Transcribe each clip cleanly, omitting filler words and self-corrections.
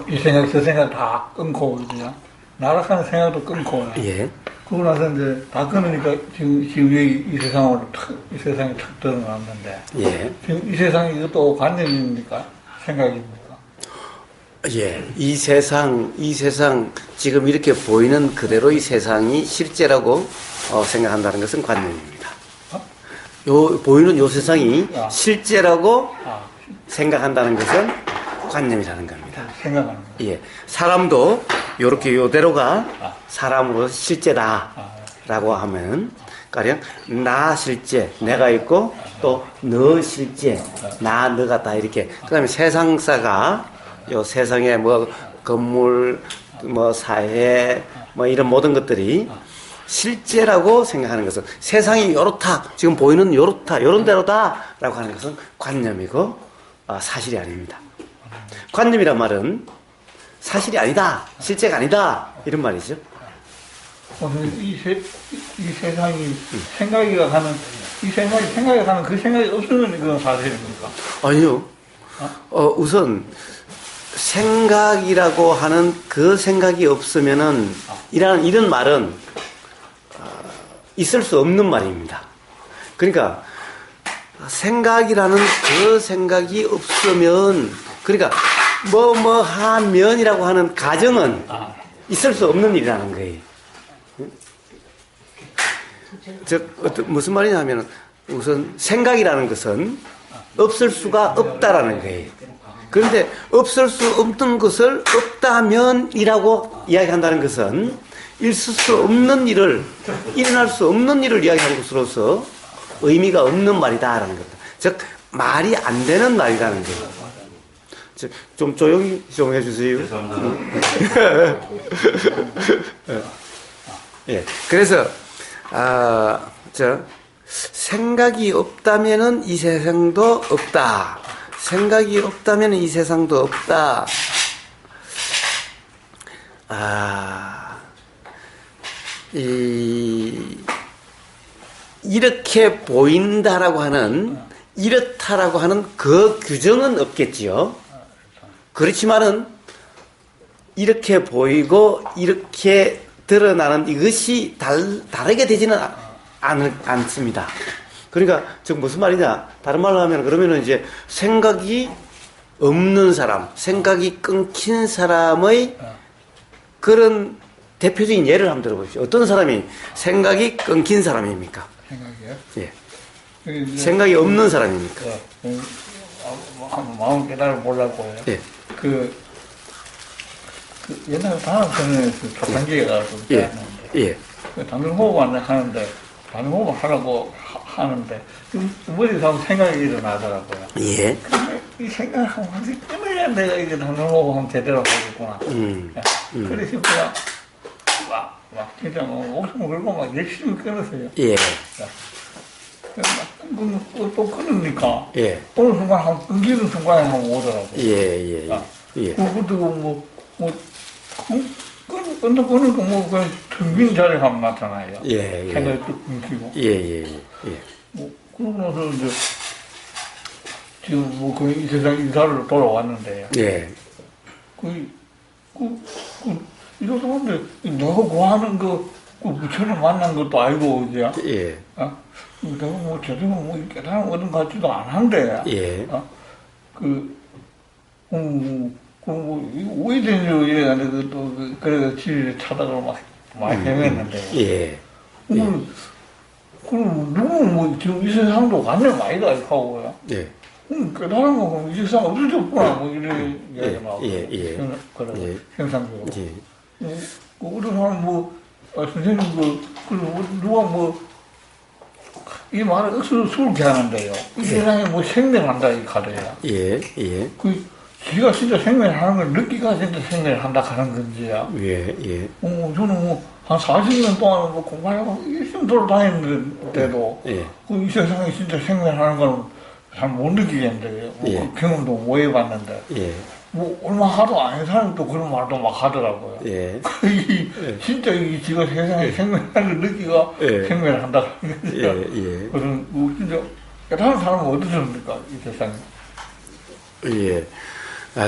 이 생각, 저 생각 다 끊고, 그냥. 나락하는 생각도 끊고. 예. 그러고 나서 이제 다 끊으니까 지금 여기 이 세상으로 이 세상에 탁 들어놨는데. 예. 지금 이 세상이 이것도 관념입니까? 생각입니까? 예. 이 세상, 지금 이렇게 보이는 그대로 이 세상이 실제라고 생각한다는 것은 관념입니다. 보이는 요 세상이 실제라고 생각한다는 것은 관념이라는 겁니다. 생각하는 거. 예. 사람도 요렇게 요대로가 사람으로 실제다라고 하면, 가령, 나 실제, 내가 있고, 또, 너 실제, 나, 너가 다 이렇게. 그 다음에 세상사가, 요 세상에 뭐, 건물, 뭐, 사회, 뭐, 이런 모든 것들이 실제라고 생각하는 것은 세상이 요렇다, 지금 보이는 요렇다, 요런 대로다라고 하는 것은 관념이고, 사실이 아닙니다. 관념이란 말은 사실이 아니다, 실제가 아니다, 이런 말이죠. 이 세상이 생각이가 가는, 생각이 가는 그 생각이 없으면 그건 사실입니까? 아니요. 우선, 생각이라고 하는 그 생각이 없으면은, 이런 말은, 있을 수 없는 말입니다. 그러니까, 생각이라는 그 생각이 없으면, 그러니까, 뭐 하면이라고 하는 가정은 있을 수 없는 일이라는 거예요. 무슨 말이냐면, 우선 생각이라는 것은 없을 수가 없다라는 거예요. 그런데 없을 수 없는 것을 없다면이라고 이야기한다는 것은 있을 수 없는 일을, 일어날 수 없는 일을 이야기하는 것으로서 의미가 없는 말이다라는 겁니다. 즉, 말이 안 되는 말이라는 거예요. 좀 조용히 좀 해주세요. 죄송합니다. 예. 그래서, 생각이 없다면은 이 세상도 없다. 생각이 없다면 이 세상도 없다. 이렇게 보인다라고 하는, 이렇다라고 하는 그 규정은 없겠지요. 그렇지만은, 이렇게 보이고, 이렇게 드러나는 이것이 다르게 되지는 않습니다. 그러니까, 즉, 무슨 말이냐. 다른 말로 하면, 그러면은 이제 생각이 없는 사람, 생각이 끊긴 사람의 그런 대표적인 예를 한번 들어보십시오. 어떤 사람이 생각이 끊긴 사람입니까? 생각이요? 예. 생각이 없는 사람입니까? 마음 깨달아 보려고요. 예. 옛날에 단합선에서 초창기에 가서 예. 예. 당근호흡 하는데, 당근호흡 하라고 하는데, 머리에서 생각이 일어나더라고요. 예. 이 생각을 한번 끊어야 내가 이게 당근호흡 하면 제대로 하겠구나. 그래서 그냥, 진짜 목숨을 걸고 막 열심히 끊었어요. 예. 또 끊으니까, 예. 어느 순간 끊기는 순간에 한번 오더라고요. 예. 그것도 끊는 그냥 텅빈 자리에 가면 나타나요. 예. 생각이 뚝 끊기고. 예. 그러고 나서 이제, 지금 이 세상 이사를 돌아왔는데요. 예. 이러다 보는데, 내가 구하는 부처를 만난 것도 아니고, 이제. 예. 내가 제대로 깨달음 얻은 것 같지도 않은데. 예. 오해된 일로 이래가지고, 그래서 지리를 찾아가 많이 헤맸는데. 예. 그럼 누구는 지금 이 세상도 관념 아니다, 이렇게 하고요. 예. 깨달은 거 보면 이 세상 없을 수 없구나, 이런 이야기가 나오고. 예. 그래, 현상적으로. 예. 어떤 사람 선생님, 누가 이 말을 억수로 수렇게 하는데요. 이 세상에 생명한다, 이 가래야. 예. 지가 진짜 생명을 하는 걸 느끼가 진짜 생명을 한다 하는 건지야. 예. 저는 한 40년 동안 공부하려고 열심히 돌아다니는데도 이 세상에 진짜 생명을 하는 걸 잘 못 느끼겠는데, 경험도 못 해봤는데, 얼마 하도 안 한 사람이 또 그런 말도 막 하더라고요. 진짜 지가 세상에 생명을 하는 걸 느끼가 생명을 한다. 그래서 진짜 깨달은 사람은 어떻습니까, 이 세상에? 예.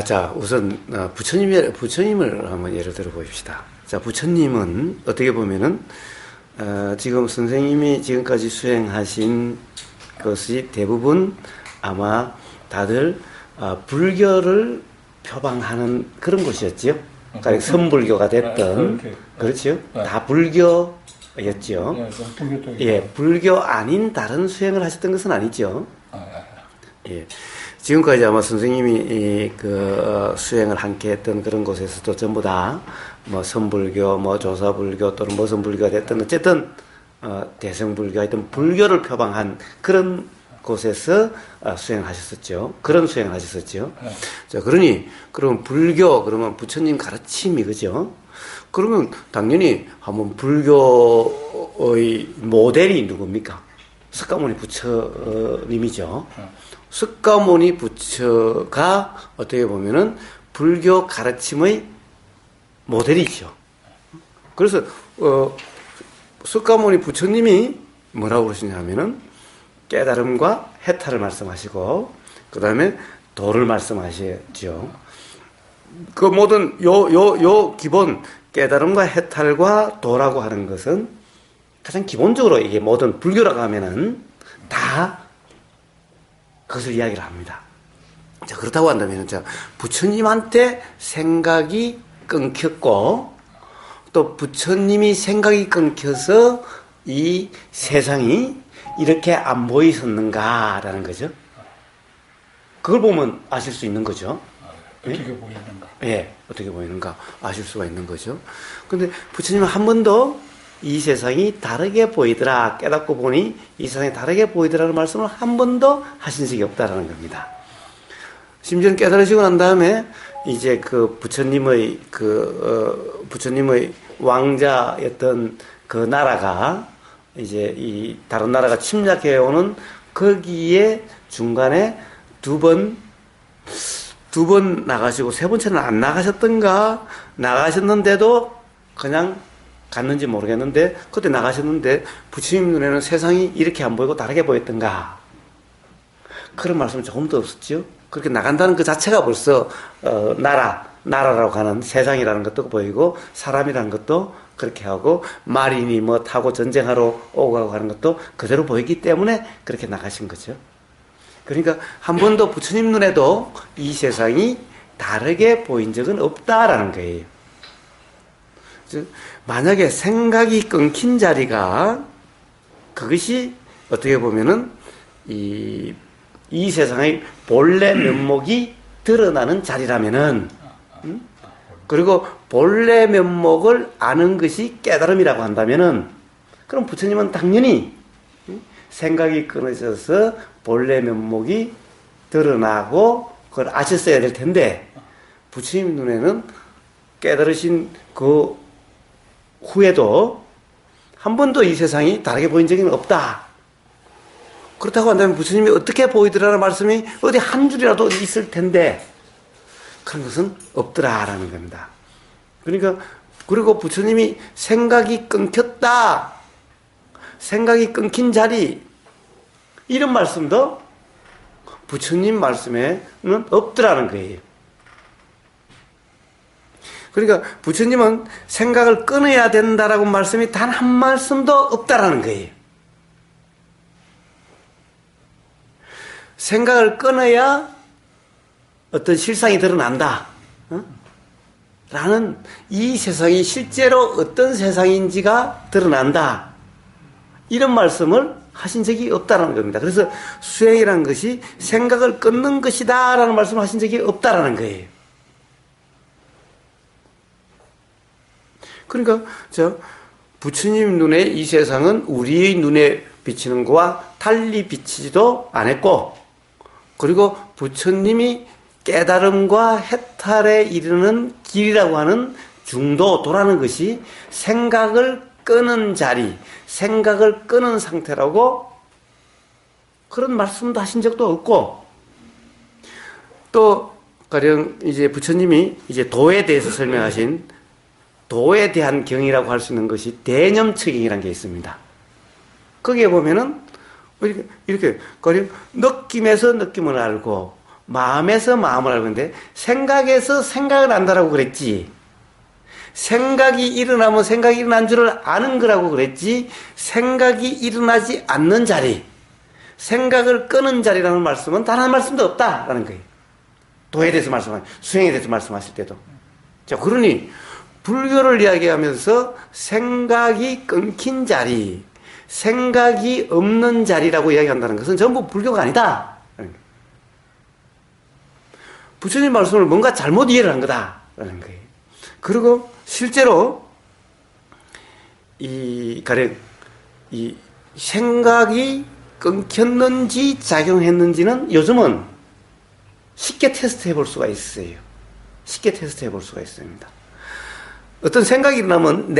자, 우선 부처님을 한번 예를 들어 보십시다. 자, 부처님은 어떻게 보면은 지금 선생님이 지금까지 수행하신 것이 대부분 아마 다들 불교를 표방하는 그런 곳이었지요. 그러니까 선불교가 됐던, 그렇죠. 다 불교였죠. 예, 불교 아닌 다른 수행을 하셨던 것은 아니죠. 예. 지금까지 아마 선생님이 수행을 함께 했던 그런 곳에서도 전부 다 뭐 선불교, 뭐 조사불교 또는 뭐 선불교가 됐든 어쨌든 대乘불교 하여튼 불교를 표방한 그런 곳에서 수행을 하셨었죠. 그런 수행을 하셨었죠. 자, 그러면 불교, 그러면 부처님 가르침이, 그죠? 그러면 당연히 한번 불교의 모델이 누굽니까? 석가모니 부처님이죠. 석가모니 부처가 어떻게 보면은 불교 가르침의 모델이죠. 그래서 석가모니 부처님이 뭐라고 그러시냐면은 깨달음과 해탈을 말씀하시고 그 다음에 도를 말씀하시죠. 그 모든 요 기본 깨달음과 해탈과 도라고 하는 것은 가장 기본적으로 이게 모든 불교라고 하면은 다 그것을 이야기를 합니다. 자, 그렇다고 한다면, 자, 부처님한테 생각이 끊겼고, 또 부처님이 생각이 끊겨서 이 세상이 이렇게 안 보이셨는가라는 거죠. 그걸 보면 아실 수 있는 거죠. 어떻게 보이는가? 예, 어떻게 보이는가 아실 수가 있는 거죠. 근데 부처님은 한 번도 이 세상이 다르게 보이더라, 깨닫고 보니 이 세상이 다르게 보이더라는 말씀을 한 번도 하신 적이 없다라는 겁니다. 심지어는 깨달으시고 난 다음에 이제 부처님의 왕자였던 그 나라가 이제 이 다른 나라가 침략해 오는 거기에 중간에 두 번 나가시고 세 번째는 안 나가셨던가, 나가셨는데도 그냥 갔는지 모르겠는데 그때 나가셨는데 부처님 눈에는 세상이 이렇게 안 보이고 다르게 보였던가, 그런 말씀은 조금도 없었죠. 그렇게 나간다는 그 자체가 벌써 나라라고 하는 세상이라는 것도 보이고 사람이라는 것도 그렇게 하고 마린이 뭐 타고 전쟁하러 오고 가고 하는 것도 그대로 보이기 때문에 그렇게 나가신 거죠. 그러니까 한 번도 부처님 눈에도 이 세상이 다르게 보인 적은 없다라는 거예요. 즉 만약에 생각이 끊긴 자리가, 그것이 어떻게 보면은 이 세상의 본래 면목이 드러나는 자리라면은, 그리고 본래 면목을 아는 것이 깨달음이라고 한다면은, 그럼 부처님은 당연히 생각이 끊어져서 본래 면목이 드러나고 그걸 아셨어야 될 텐데, 부처님 눈에는 깨달으신 그 후에도 한 번도 이 세상이 다르게 보인 적은 없다. 그렇다고 한다면 부처님이 어떻게 보이더라는 말씀이 어디 한 줄이라도 있을 텐데 그런 것은 없더라라는 겁니다. 그러니까, 그리고 부처님이 생각이 끊겼다, 생각이 끊긴 자리, 이런 말씀도 부처님 말씀에는 없더라는 거예요. 그러니까 부처님은 생각을 끊어야 된다라고 말씀이 단 한 말씀도 없다라는 거예요. 생각을 끊어야 어떤 실상이 드러난다, 라는, 이 세상이 실제로 어떤 세상인지가 드러난다, 이런 말씀을 하신 적이 없다라는 겁니다. 그래서 수행이라는 것이 생각을 끊는 것이다 라는 말씀을 하신 적이 없다라는 거예요. 그러니까 부처님 눈에 이 세상은 우리의 눈에 비치는 것과 달리 비치지도 않았고, 그리고 부처님이 깨달음과 해탈에 이르는 길이라고 하는 중도도라는 것이 생각을 끄는 자리, 생각을 끄는 상태라고 그런 말씀도 하신 적도 없고, 또 가령 이제 부처님이 이제 도에 대해서 설명하신 도에 대한 경이라고 할 수 있는 것이 대념처경이라는 게 있습니다. 거기에 보면은 이렇게 가령 느낌에서 느낌을 알고, 마음에서 마음을 알고 있는데 생각에서 생각을 안다라고 그랬지. 생각이 일어나면 생각이 일어난 줄을 아는 거라고 그랬지. 생각이 일어나지 않는 자리, 생각을 끄는 자리라는 말씀은 단 한 말씀도 없다라는 거예요. 도에 대해서 수행에 대해서 말씀하실 때도. 자, 그러니 불교를 이야기하면서 생각이 끊긴 자리, 생각이 없는 자리라고 이야기한다는 것은 전부 불교가 아니다. 부처님 말씀을 뭔가 잘못 이해를 한 거다라는 거예요. 그리고 실제로 가령 이 생각이 끊겼는지 작용했는지는 요즘은 쉽게 테스트해 볼 수가 있어요. 쉽게 테스트해 볼 수가 있습니다. 어떤 생각이 일어나면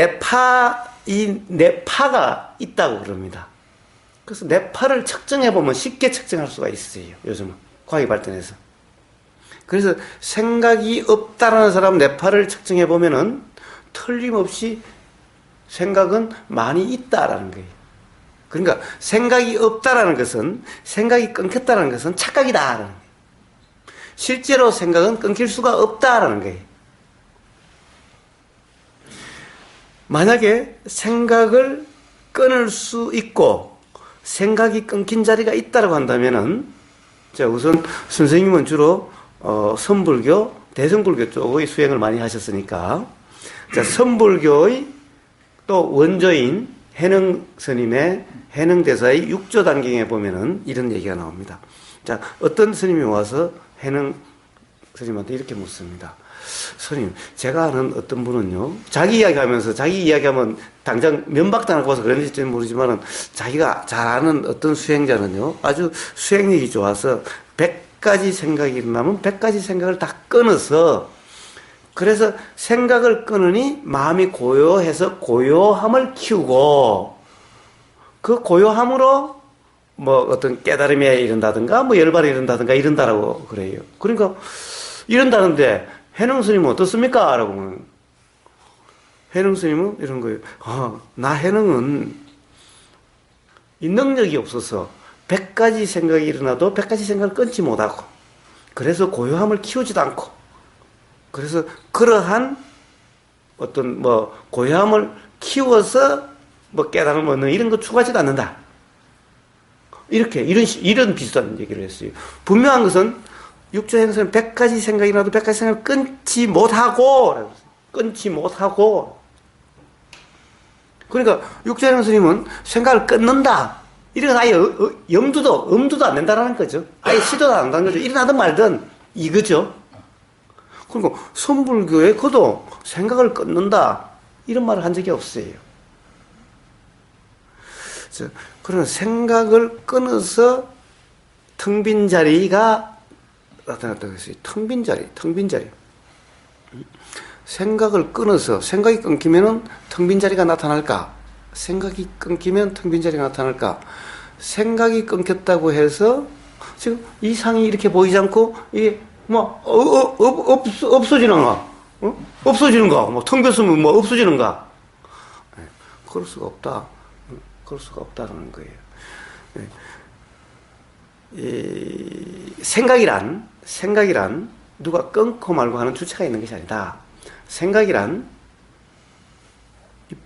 뇌파가 있다고 그럽니다. 그래서 뇌파를 측정해 보면 쉽게 측정할 수가 있어요. 요즘은 과학이 발전해서. 그래서 생각이 없다라는 사람 뇌파를 측정해 보면은 틀림없이 생각은 많이 있다라는 거예요. 그러니까 생각이 없다라는 것은, 생각이 끊겼다라는 것은 착각이다라는 거예요. 실제로 생각은 끊길 수가 없다라는 거예요. 만약에 생각을 끊을 수 있고 생각이 끊긴 자리가 있다고 한다면은, 자, 우선 선생님은 주로 선불교, 대승불교 쪽의 수행을 많이 하셨으니까, 자, 선불교의 또 원조인 해능 스님의 해능대사의 육조 단경에 보면은 이런 얘기가 나옵니다. 자, 어떤 스님이 와서 해능 스님한테 이렇게 묻습니다. 스님, 제가 아는 어떤 분은요, 자기 이야기하면 당장 면박당하고 와서 그런지 모르지만은, 자기가 잘 아는 어떤 수행자는요, 아주 수행력이 좋아서 100가지 생각이 일어나면 100가지 생각을 다 끊어서, 그래서 생각을 끊으니 마음이 고요해서 고요함을 키우고, 그 고요함으로 뭐 어떤 깨달음에 이른다든가 뭐 열반에 이른다든가 이런다라고 그래요. 그러니까 이런다는데 해능 스님은 어떻습니까? 라고. 해능 스님은 이런 거예요. 나 해능은 이 능력이 없어서 100가지 생각이 일어나도 100가지 생각을 끊지 못하고, 그래서 고요함을 키우지도 않고, 그래서 그러한 어떤 뭐 고요함을 키워서 뭐 깨달음을 얻는 이런 거 추구하지도 않는다. 이런 비슷한 얘기를 했어요. 분명한 것은 육조 행선은 100가지 생각이 나도 100가지 생각을 끊지 못하고. 그러니까 육조 행선님은 생각을 끊는다. 이런 아예 엄두도 안 낸다라는 거죠. 아예 시도도 안 한다는 거죠. 일어나든 말든 이거죠. 그리고 선불교에 그도 생각을 끊는다. 이런 말을 한 적이 없어요. 그런 생각을 끊어서 텅 빈 자리가 나타났다고 했어요. 텅 빈 자리. 생각을 끊어서, 생각이 끊기면은 텅 빈 자리가 나타날까? 생각이 끊기면 텅 빈 자리가 나타날까? 생각이 끊겼다고 해서 지금 이 상이 이렇게 보이지 않고 이게 뭐 없어지는가? 없어지는가? 뭐 텅 비었으면 뭐 없어지는가? 그럴 수가 없다. 그럴 수가 없다는 거예요. 생각이란 누가 끊고 말고 하는 주체가 있는 것이 아니다. 생각이란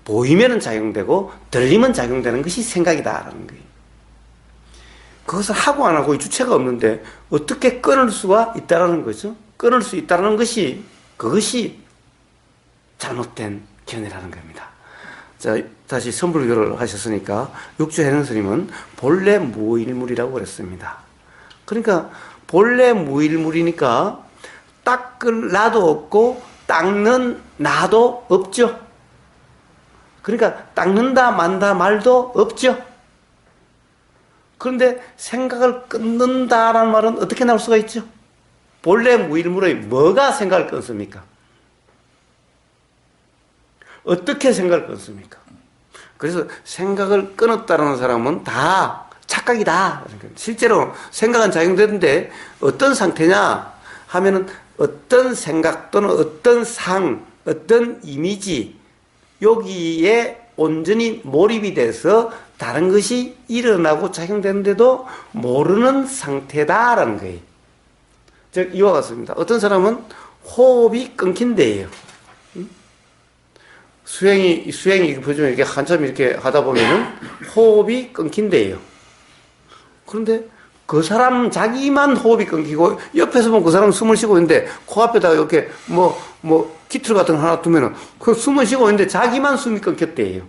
보이면은 작용되고 들리면 작용되는 것이 생각이다라는 거예요. 그것을 하고 안 하고 주체가 없는데 어떻게 끊을 수가 있다라는 거죠. 끊을 수 있다라는 것이, 그것이 잘못된 견해라는 겁니다. 자, 다시 선불교를 하셨으니까 육조 해능 스님은 본래 무일물이라고 그랬습니다. 그러니까 본래 무일물이니까 닦을 나도 없고 닦는 나도 없죠. 그러니까 닦는다 만다 말도 없죠. 그런데 생각을 끊는다라는 말은 어떻게 나올 수가 있죠? 본래 무일물의 뭐가 생각을 끊습니까? 어떻게 생각을 끊습니까? 그래서 생각을 끊었다는 사람은 다 착각이다. 실제로 생각은 작용되는데 어떤 상태냐 하면은 어떤 생각 또는 어떤 상, 어떤 이미지, 여기에 온전히 몰입이 돼서 다른 것이 일어나고 작용되는데도 모르는 상태다라는 거예요. 즉 이와 같습니다. 어떤 사람은 호흡이 끊긴 데예요. 수행이 보시면 이렇게 한참 이렇게 하다 보면은 호흡이 끊긴 데예요. 그런데 그 사람 자기만 호흡이 끊기고 옆에서 보면 그 사람 숨을 쉬고 있는데 코앞에다가 이렇게 기틀 같은 거 하나 두면은 그 숨을 쉬고 있는데 자기만 숨이 끊겼대요.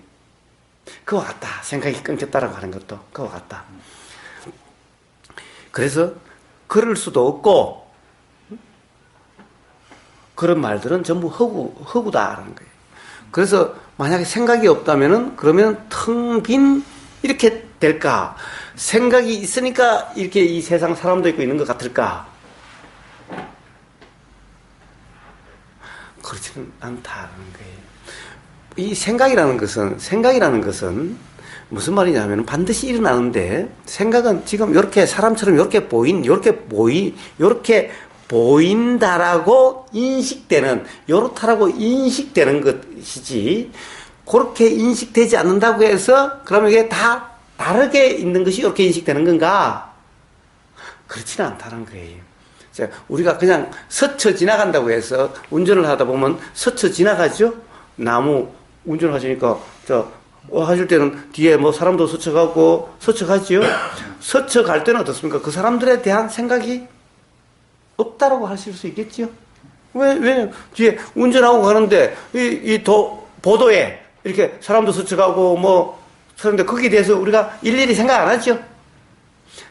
그와 같다. 생각이 끊겼다라고 하는 것도 그와 같다. 그래서 그럴 수도 없고 그런 말들은 전부 허구다라는 거예요. 그래서 만약에 생각이 없다면은 그러면 텅 빈 이렇게 될까? 생각이 있으니까 이렇게 이 세상 사람도 있고 있는 것 같을까? 그렇지는 않다는 거예요. 이 생각이라는 것은 무슨 말이냐면 반드시 일어나는데 생각은 지금 이렇게 사람처럼 이렇게 보인다라고 인식되는, 요렇다라고 인식되는 것이지, 그렇게 인식되지 않는다고 해서, 그러면 이게 다 다르게 있는 것이 이렇게 인식되는 건가? 그렇지는 않다는 거예요. 자, 우리가 그냥 스쳐 지나간다고 해서, 운전을 하다 보면 스쳐 지나가죠? 나무 운전을 하시니까, 하실 때는 뒤에 사람도 스쳐가고, 스쳐가지요? 스쳐갈 때는 어떻습니까? 그 사람들에 대한 생각이 없다라고 하실 수 있겠죠? 왜, 뒤에 운전하고 가는데, 보도에, 이렇게 사람도 스쳐가고, 그런데 거기에 대해서 우리가 일일이 생각 안 하죠?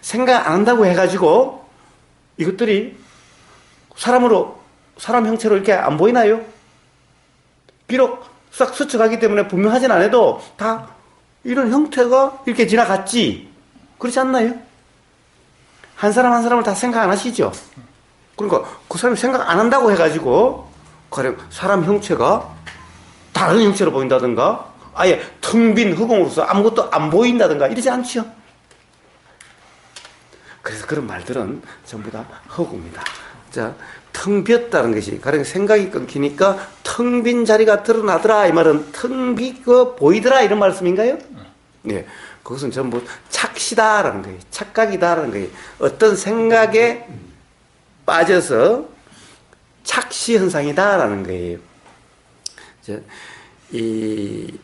생각 안 한다고 해가지고, 이것들이 사람 형체로 이렇게 안 보이나요? 비록 싹 스쳐가기 때문에 분명하진 않아도 다 이런 형태가 이렇게 지나갔지. 그렇지 않나요? 한 사람 한 사람을 다 생각 안 하시죠? 그러니까 그 사람이 생각 안 한다고 해가지고 가령 사람 형체가 다른 형체로 보인다든가 아예 텅 빈 흑공으로서 아무것도 안 보인다든가 이러지 않죠. 그래서 그런 말들은 전부 다 허구입니다. 자, 텅 비었다는 것이 가령 생각이 끊기니까 텅 빈 자리가 드러나더라 이 말은 텅 비고 보이더라 이런 말씀인가요? 네, 그것은 전부 착시다라는 거예요. 착각이다라는 거예요. 어떤 생각에 빠져서 착시 현상이다라는 거예요. 이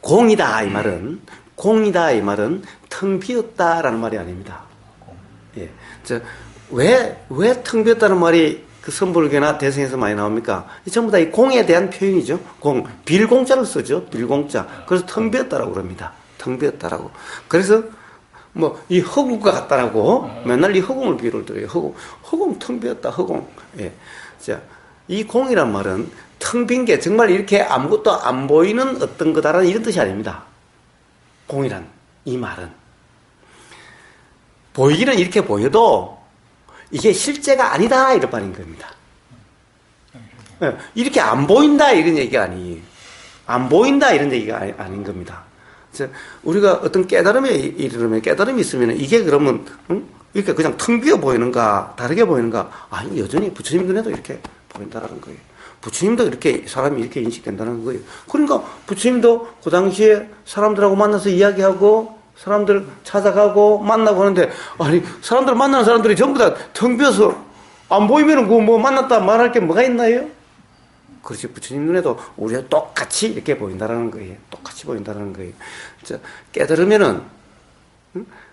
공이다 이 말은 텅 비었다라는 말이 아닙니다. 예, 왜 텅 비었다는 말이 그 선불교나 대승에서 많이 나옵니까? 전부 다 이 공에 대한 표현이죠. 빌공자를 쓰죠. 빌공자. 그래서 텅 비었다라고 그럽니다. 텅 비었다라고. 그래서 이 허구가 같다라고 맨날 이 허공을 비유를 드려요. 허공 텅 비었다, 허공. 예. 자, 이 공이란 말은 텅 빈 게 정말 이렇게 아무것도 안 보이는 어떤 거다라는 이런 뜻이 아닙니다. 공이란 이 말은. 보이기는 이렇게 보여도 이게 실제가 아니다 이런 말인 겁니다. 예. 이렇게 안 보인다 이런 얘기가 아니에요. 안 보인다 이런 얘기가 아닌 겁니다. 우리가 어떤 깨달음에 이르면 깨달음이 있으면 이게 그러면 이렇게 그냥 텅 비어 보이는가 다르게 보이는가? 아니 여전히 부처님 눈에도 이렇게 보인다라는 거예요. 부처님도 이렇게 사람이 이렇게 인식된다는 거예요. 그러니까 부처님도 그 당시에 사람들하고 만나서 이야기하고 사람들 찾아가고 만나고 하는데 아니 사람들 만나는 사람들이 전부 다 텅 비어서 안 보이면은 만났다 말할 게 뭐가 있나요? 그렇지, 부처님 눈에도 우리가 똑같이 이렇게 보인다라는 거예요. 똑같이 보인다라는 거예요. 깨달으면은,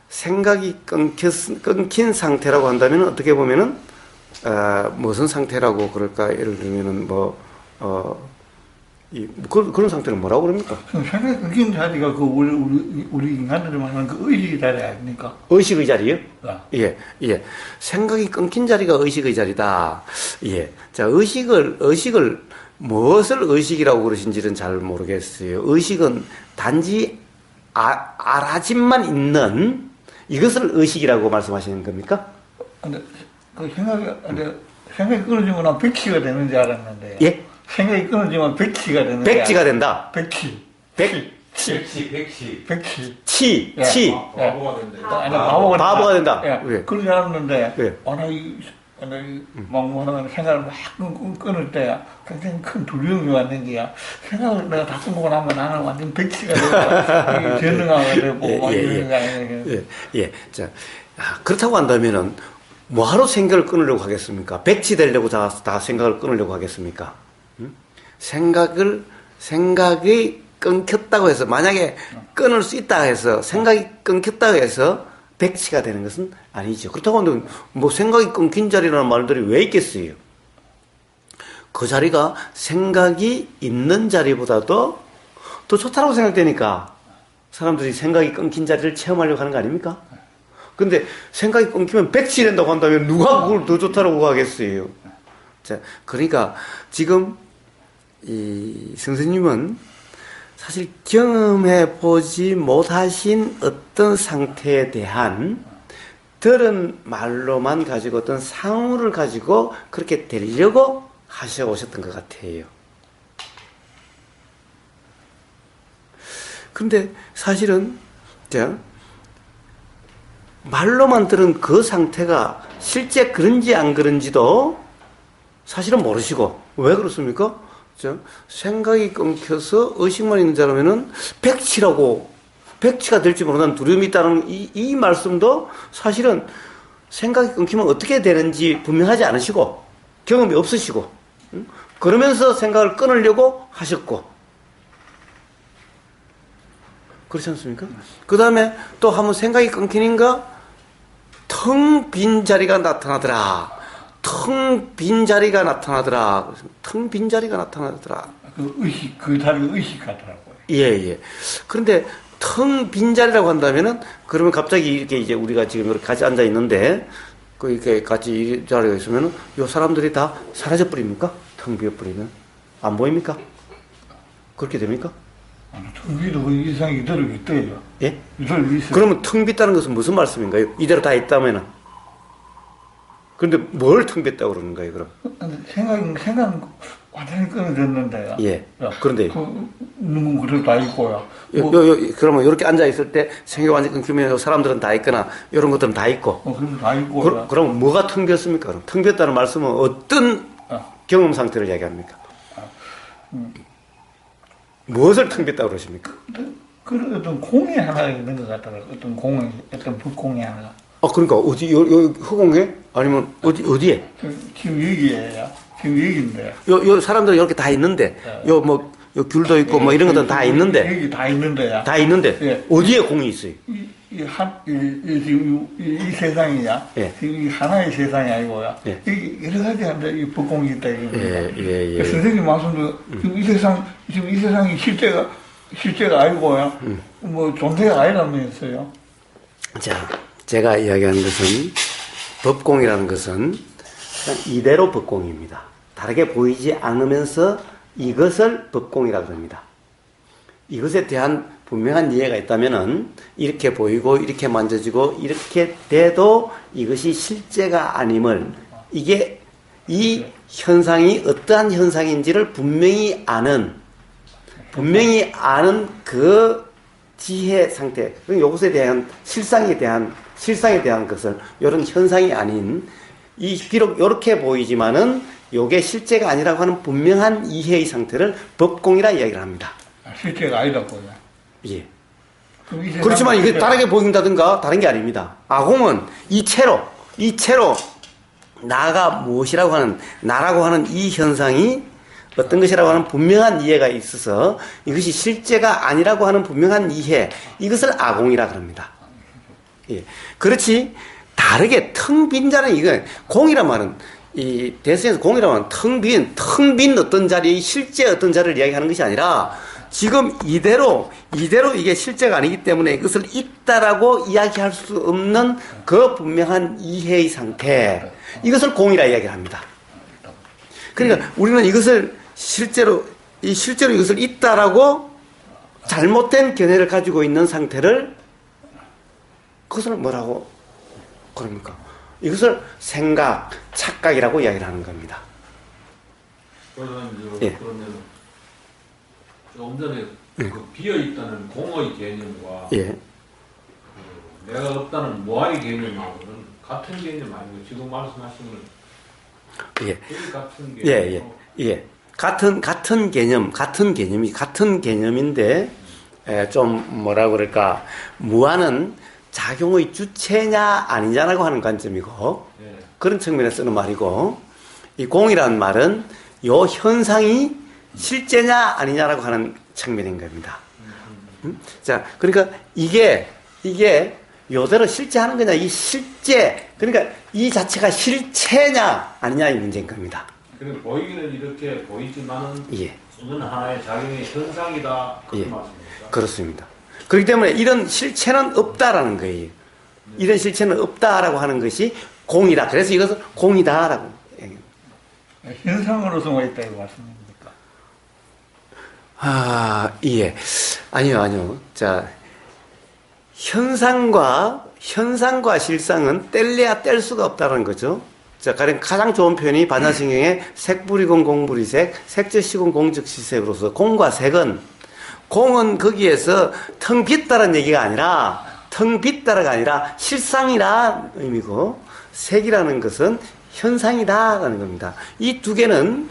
생각이 끊긴 상태라고 한다면 어떻게 보면은, 무슨 상태라고 그럴까? 예를 들면은 그런 상태는 뭐라고 그럽니까? 생각이 끊긴 자리가 우리 인간들이 말하는 그 의식의 자리 아닙니까? 의식의 자리요? 예. 생각이 끊긴 자리가 의식의 자리다. 예. 자, 무엇을 의식이라고 그러신지는 잘 모르겠어요. 의식은 단지 알아짐만 있는 이것을 의식이라고 말씀하시는 겁니까? 근데 생각이 끊어지면 난 백치가 되는 줄 알았는데. 예? 생각이 끊어지면 백치가 되는 줄 백지가 된다. 백치. 치. 바보가 된다. 바보가 된다. 예. 그런 줄 알았는데, 생각을 막 끊을 때 굉장히 큰 두려움이 왔는 게야. 생각을 내가 다 끊고 나면 나는 완전 백치가 되고, 전능화가 되고, 자, 그렇다고 한다면은, 뭐하러 생각을 끊으려고 하겠습니까? 백치되려고 다 생각을 끊으려고 하겠습니까? 생각이 끊겼다고 해서, 만약에 끊을 수 있다 해서, 생각이 끊겼다고 해서 백치가 되는 것은 아니죠. 그렇다고 하면 뭐 생각이 끊긴 자리라는 말들이 왜 있겠어요? 그 자리가 생각이 있는 자리보다도 더 좋다고 생각되니까 사람들이 생각이 끊긴 자리를 체험하려고 하는 거 아닙니까? 근데 생각이 끊기면 백치된다고 한다면 누가 그걸 더 좋다고 하겠어요? 자, 그러니까 지금 이 선생님은 사실 경험해 보지 못하신 어떤 상태에 대한 들은 말로만 가지고 어떤 상호를 가지고 그렇게 되려고 하셔 오셨던 것 같아요. 근데 사실은 말로만 들은 그 상태가 실제 그런지 안 그런지도 사실은 모르시고, 왜 그렇습니까? 생각이 끊겨서 의식만 있는 사람에는 백치가 될지 모르는 두려움이 있다는 이 말씀도 사실은 생각이 끊기면 어떻게 되는지 분명하지 않으시고 경험이 없으시고, 그러면서 생각을 끊으려고 하셨고, 그렇지 않습니까? 그 다음에 또 한번 생각이 끊기는가 텅 빈 자리가 나타나더라. 텅 빈 자리가 나타나더라. 텅 빈 자리가 나타나더라. 그 자리가 의식 같더라고요. 예. 그런데 텅 빈 자리라고 한다면은, 그러면 갑자기 이렇게 이제 우리가 지금 이렇게 같이 앉아 있는데, 이렇게 같이 이 자리가 있으면은, 요 사람들이 다 사라져 버립니까? 텅 비어 버리면? 안 보입니까? 그렇게 됩니까? 텅 비도 그 이상이 이대로 있대요. 예? 이대로 있어요. 그러면 텅 빈다는 것은 무슨 말씀인가요? 이대로 다 있다면은. 그런데 뭘 텅 빈다고 그러는 거예요, 그럼? 생각은 완전히 끊어졌는데요. 예. 그런데. 눈은 그래도 다 있고요. 그러면 이렇게 앉아있을 때 생각이 완전히 끊기면 사람들은 다 있거나, 이런 것들은 다 있고. 그럼 다 있고요. 그럼 뭐가 텅 비었습니까? 그럼 텅 비었다는 말씀은 어떤 경험 상태를 이야기합니까? 무엇을 텅 비었다고 그러십니까? 그 어떤 공이 하나 있는 것 같더라고요. 어떤 불공이 하나. 그러니까 어디 여기 허공에 아니면 어디에? 지금 여기에요. 지금 여기인데. 요 사람들 이렇게 다 있는데, 요 귤도 있고 뭐 이런 것들은 다 있는데. 여기 다 있는데요. 다 있는데. 예. 어디에 공이 있어요? 지금 이 세상이야. 예. 지금 이 하나의 세상이 아니고요. 예. 여기 여러 가지 한데 이 불공이 있다 이겁니다. 예. 선생님 말씀도 지금 이 세상이 실제가 아니고요. 뭐 존재가 아니라면서요. 자, 제가 이야기하는 것은, 법공이라는 것은 이대로 법공입니다. 다르게 보이지 않으면서 이것을 법공이라고 합니다. 이것에 대한 분명한 이해가 있다면은 이렇게 보이고 이렇게 만져지고 이렇게 돼도 이것이 실제가 아님을, 이게 이 현상이 어떠한 현상인지를 분명히 아는 그 지혜 상태, 이것에 대한 실상에 대한 것을, 이런 현상이 아닌, 비록 이렇게 보이지만은 이게 실제가 아니라고 하는 분명한 이해의 상태를 법공이라 이야기를 합니다. 실제가 아니라고요. 예. 그렇지만 이게 다르게 보인다든가 다른 게 아닙니다. 아공은 이체로 나가 무엇이라고 하는, 나라고 하는 이 현상이 어떤 것이라고 하는 분명한 이해가 있어서 이것이 실제가 아니라고 하는 분명한 이해, 이것을 아공이라 그럽니다. 예. 그렇지, 다르게 텅 빈 자는, 이건 공이란 말은, 이 대승에서 공이란 말은 텅 빈 어떤 자리, 실제 어떤 자리를 이야기하는 것이 아니라, 지금 이대로 이게 실제가 아니기 때문에 이것을 있다라고 이야기할 수 없는 그 분명한 이해의 상태, 이것을 공이라 이야기를 합니다. 그러니까 우리는 이것을 실제로 이것을 있다라고 잘못된 견해를 가지고 있는 상태를, 그것을 뭐라고 그럽니까? 이것을 생각, 착각이라고 이야기를 하는 겁니다. 그러면 조금 전에 그 비어있다는 공의 개념과 내가 없다는 무아의 개념하고는 같은 개념 아니고 지금 말씀하시는 같은 개념. 같은 개념인데, 좀 뭐라 그럴까, 무아는 작용의 주체냐 아니냐라고 하는 관점이고, 그런 측면에서 쓰는 말이고, 이 공이라는 말은 요 현상이 실제냐 아니냐라고 하는 측면인 겁니다. 자, 그러니까 이게 요대로 실제하는 거냐, 이 실제, 그러니까 이 자체가 실체냐 아니냐의 문제인 겁니다. 그러니까 보이기는 이렇게 보이지만은 예. 이건 하나의 작용의 현상이다. 그런 예. 말씀입니까? 그렇습니다. 그렇기 때문에 이런 실체는 없다라는 거예요. 이런 실체는 없다라고 하는 것이 공이다. 그래서 이것은 공이다라고. 현상으로서만 있다 이 말씀입니까? 아, 예. 아니요. 자, 현상과 실상은 뗄래야 뗄 수가 없다는 거죠. 자, 가장 좋은 표현이 반야신경의 색불이공 공불이색, 색즉시공 공즉시색으로서 공과 색은, 공은 거기에서 텅 빈다는 얘기가 아니라, 실상이라 의미고, 색이라는 것은 현상이다라는 겁니다. 이 두 개는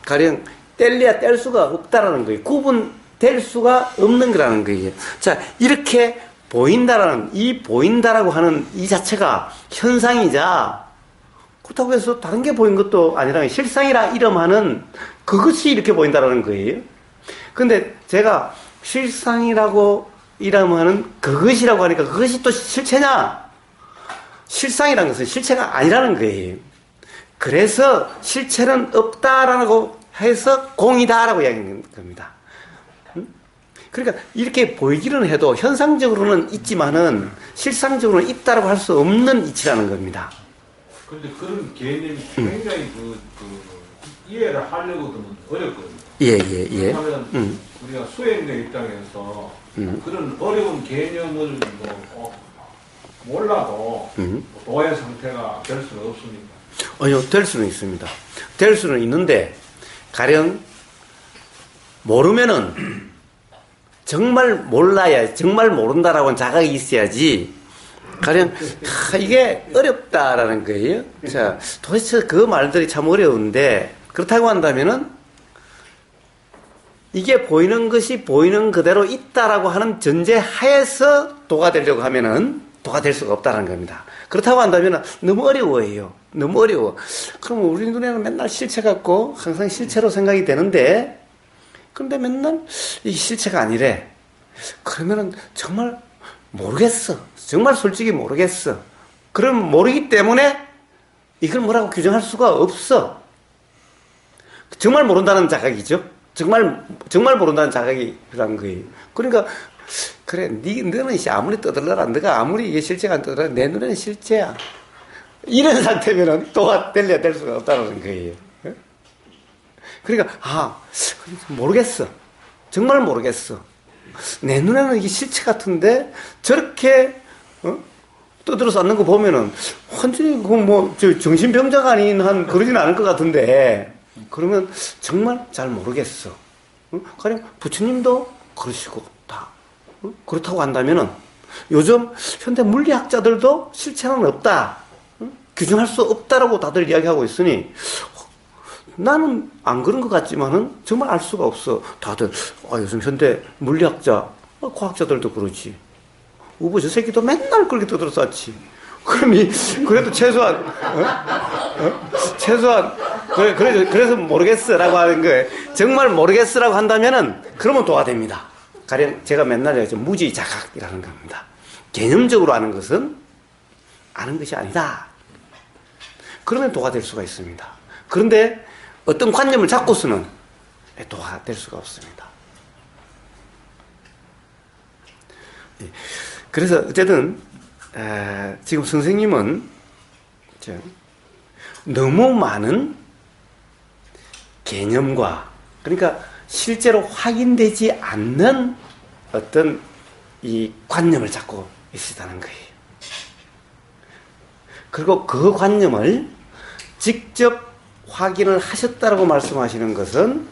가령 뗄래야 뗄 수가 없다라는 거예요. 구분될 수가 없는 거라는 거예요. 자, 이렇게 보인다라고 하는 이 자체가 현상이자, 그렇다고 해서 다른 게 보인 것도 아니라 실상이라 이름하는 그것이 이렇게 보인다라는 거예요. 근데 제가 실상이라고 이름하는 그것이라고 하니까 그것이 또 실체냐? 실상이라는 것은 실체가 아니라는 거예요. 그래서 실체는 없다라고 해서 공이다라고 이야기하는 겁니다. 그러니까 이렇게 보이기는 해도 현상적으로는 있지만은 실상적으로는 있다라고 할 수 없는 이치라는 겁니다. 근데 그런 개념이 굉장히 이해를 하려고 하면 어렵거든요. 예. 왜냐하면 우리가 수행자 입장에서 그런 어려운 개념을 몰라도 도의 상태가 될 수는 없습니까? 아니요, 될 수는 있습니다. 될 수는 있는데, 가령, 모르면은, 정말 모른다라고는 자각이 있어야지, 가령, 이게 어렵다라는 거예요. 자, 도대체 그 말들이 참 어려운데, 그렇다고 한다면은, 이게 보이는 것이 보이는 그대로 있다라고 하는 전제 하에서 도가 되려고 하면은, 도가 될 수가 없다는 겁니다. 그렇다고 한다면 너무 어려워요. 너무 어려워. 그럼 우리 눈에는 맨날 실체 같고 항상 실체로 생각이 되는데, 그런데 맨날 이 실체가 아니래. 그러면은 정말 모르겠어. 정말 솔직히 모르겠어. 그럼 모르기 때문에 이걸 뭐라고 규정할 수가 없어. 정말 모른다는 자각이죠. 정말 모른다는 자각이 필요한 거예요. 그러니까 그래, 너는 아무리 떠들어라, 너가 아무리 이게 실체가 안 떠들어라, 내 눈에는 실체야. 이런 상태면은 도가 뗄래야 뗄 수가 없다는 거예요. 그러니까, 모르겠어. 정말 모르겠어. 내 눈에는 이게 실체 같은데, 저렇게, 떠들어서 앉는 거 보면은, 완전히, 정신병자가 아닌 그러진 않을 것 같은데, 그러면 정말 잘 모르겠어. 가령 부처님도 그러시고, 그렇다고 한다면은 요즘 현대 물리학자들도 실체는 없다, 규정할 수 없다라고 다들 이야기하고 있으니 나는 안 그런 것 같지만은 정말 알 수가 없어. 다들 요즘 현대 물리학자, 과학자들도 그러지. 우부 저 새끼도 맨날 그렇게 떠들어서 왔지. 그래도 최소한 그래서 모르겠어라고 하는 거예요. 정말 모르겠어라고 한다면은 그러면 도가 됩니다. 가령 제가 맨날 얘기하죠. 무지 자각이라는 겁니다. 개념적으로 아는 것은 아는 것이 아니다. 그러면 도가 될 수가 있습니다. 그런데 어떤 관념을 잡고서는 도가 될 수가 없습니다. 그래서 어쨌든 지금 선생님은 너무 많은 개념과, 그러니까 실제로 확인되지 않는 어떤 이 관념을 잡고 있었다는 거예요. 그리고 그 관념을 직접 확인을 하셨다라고 말씀하시는 것은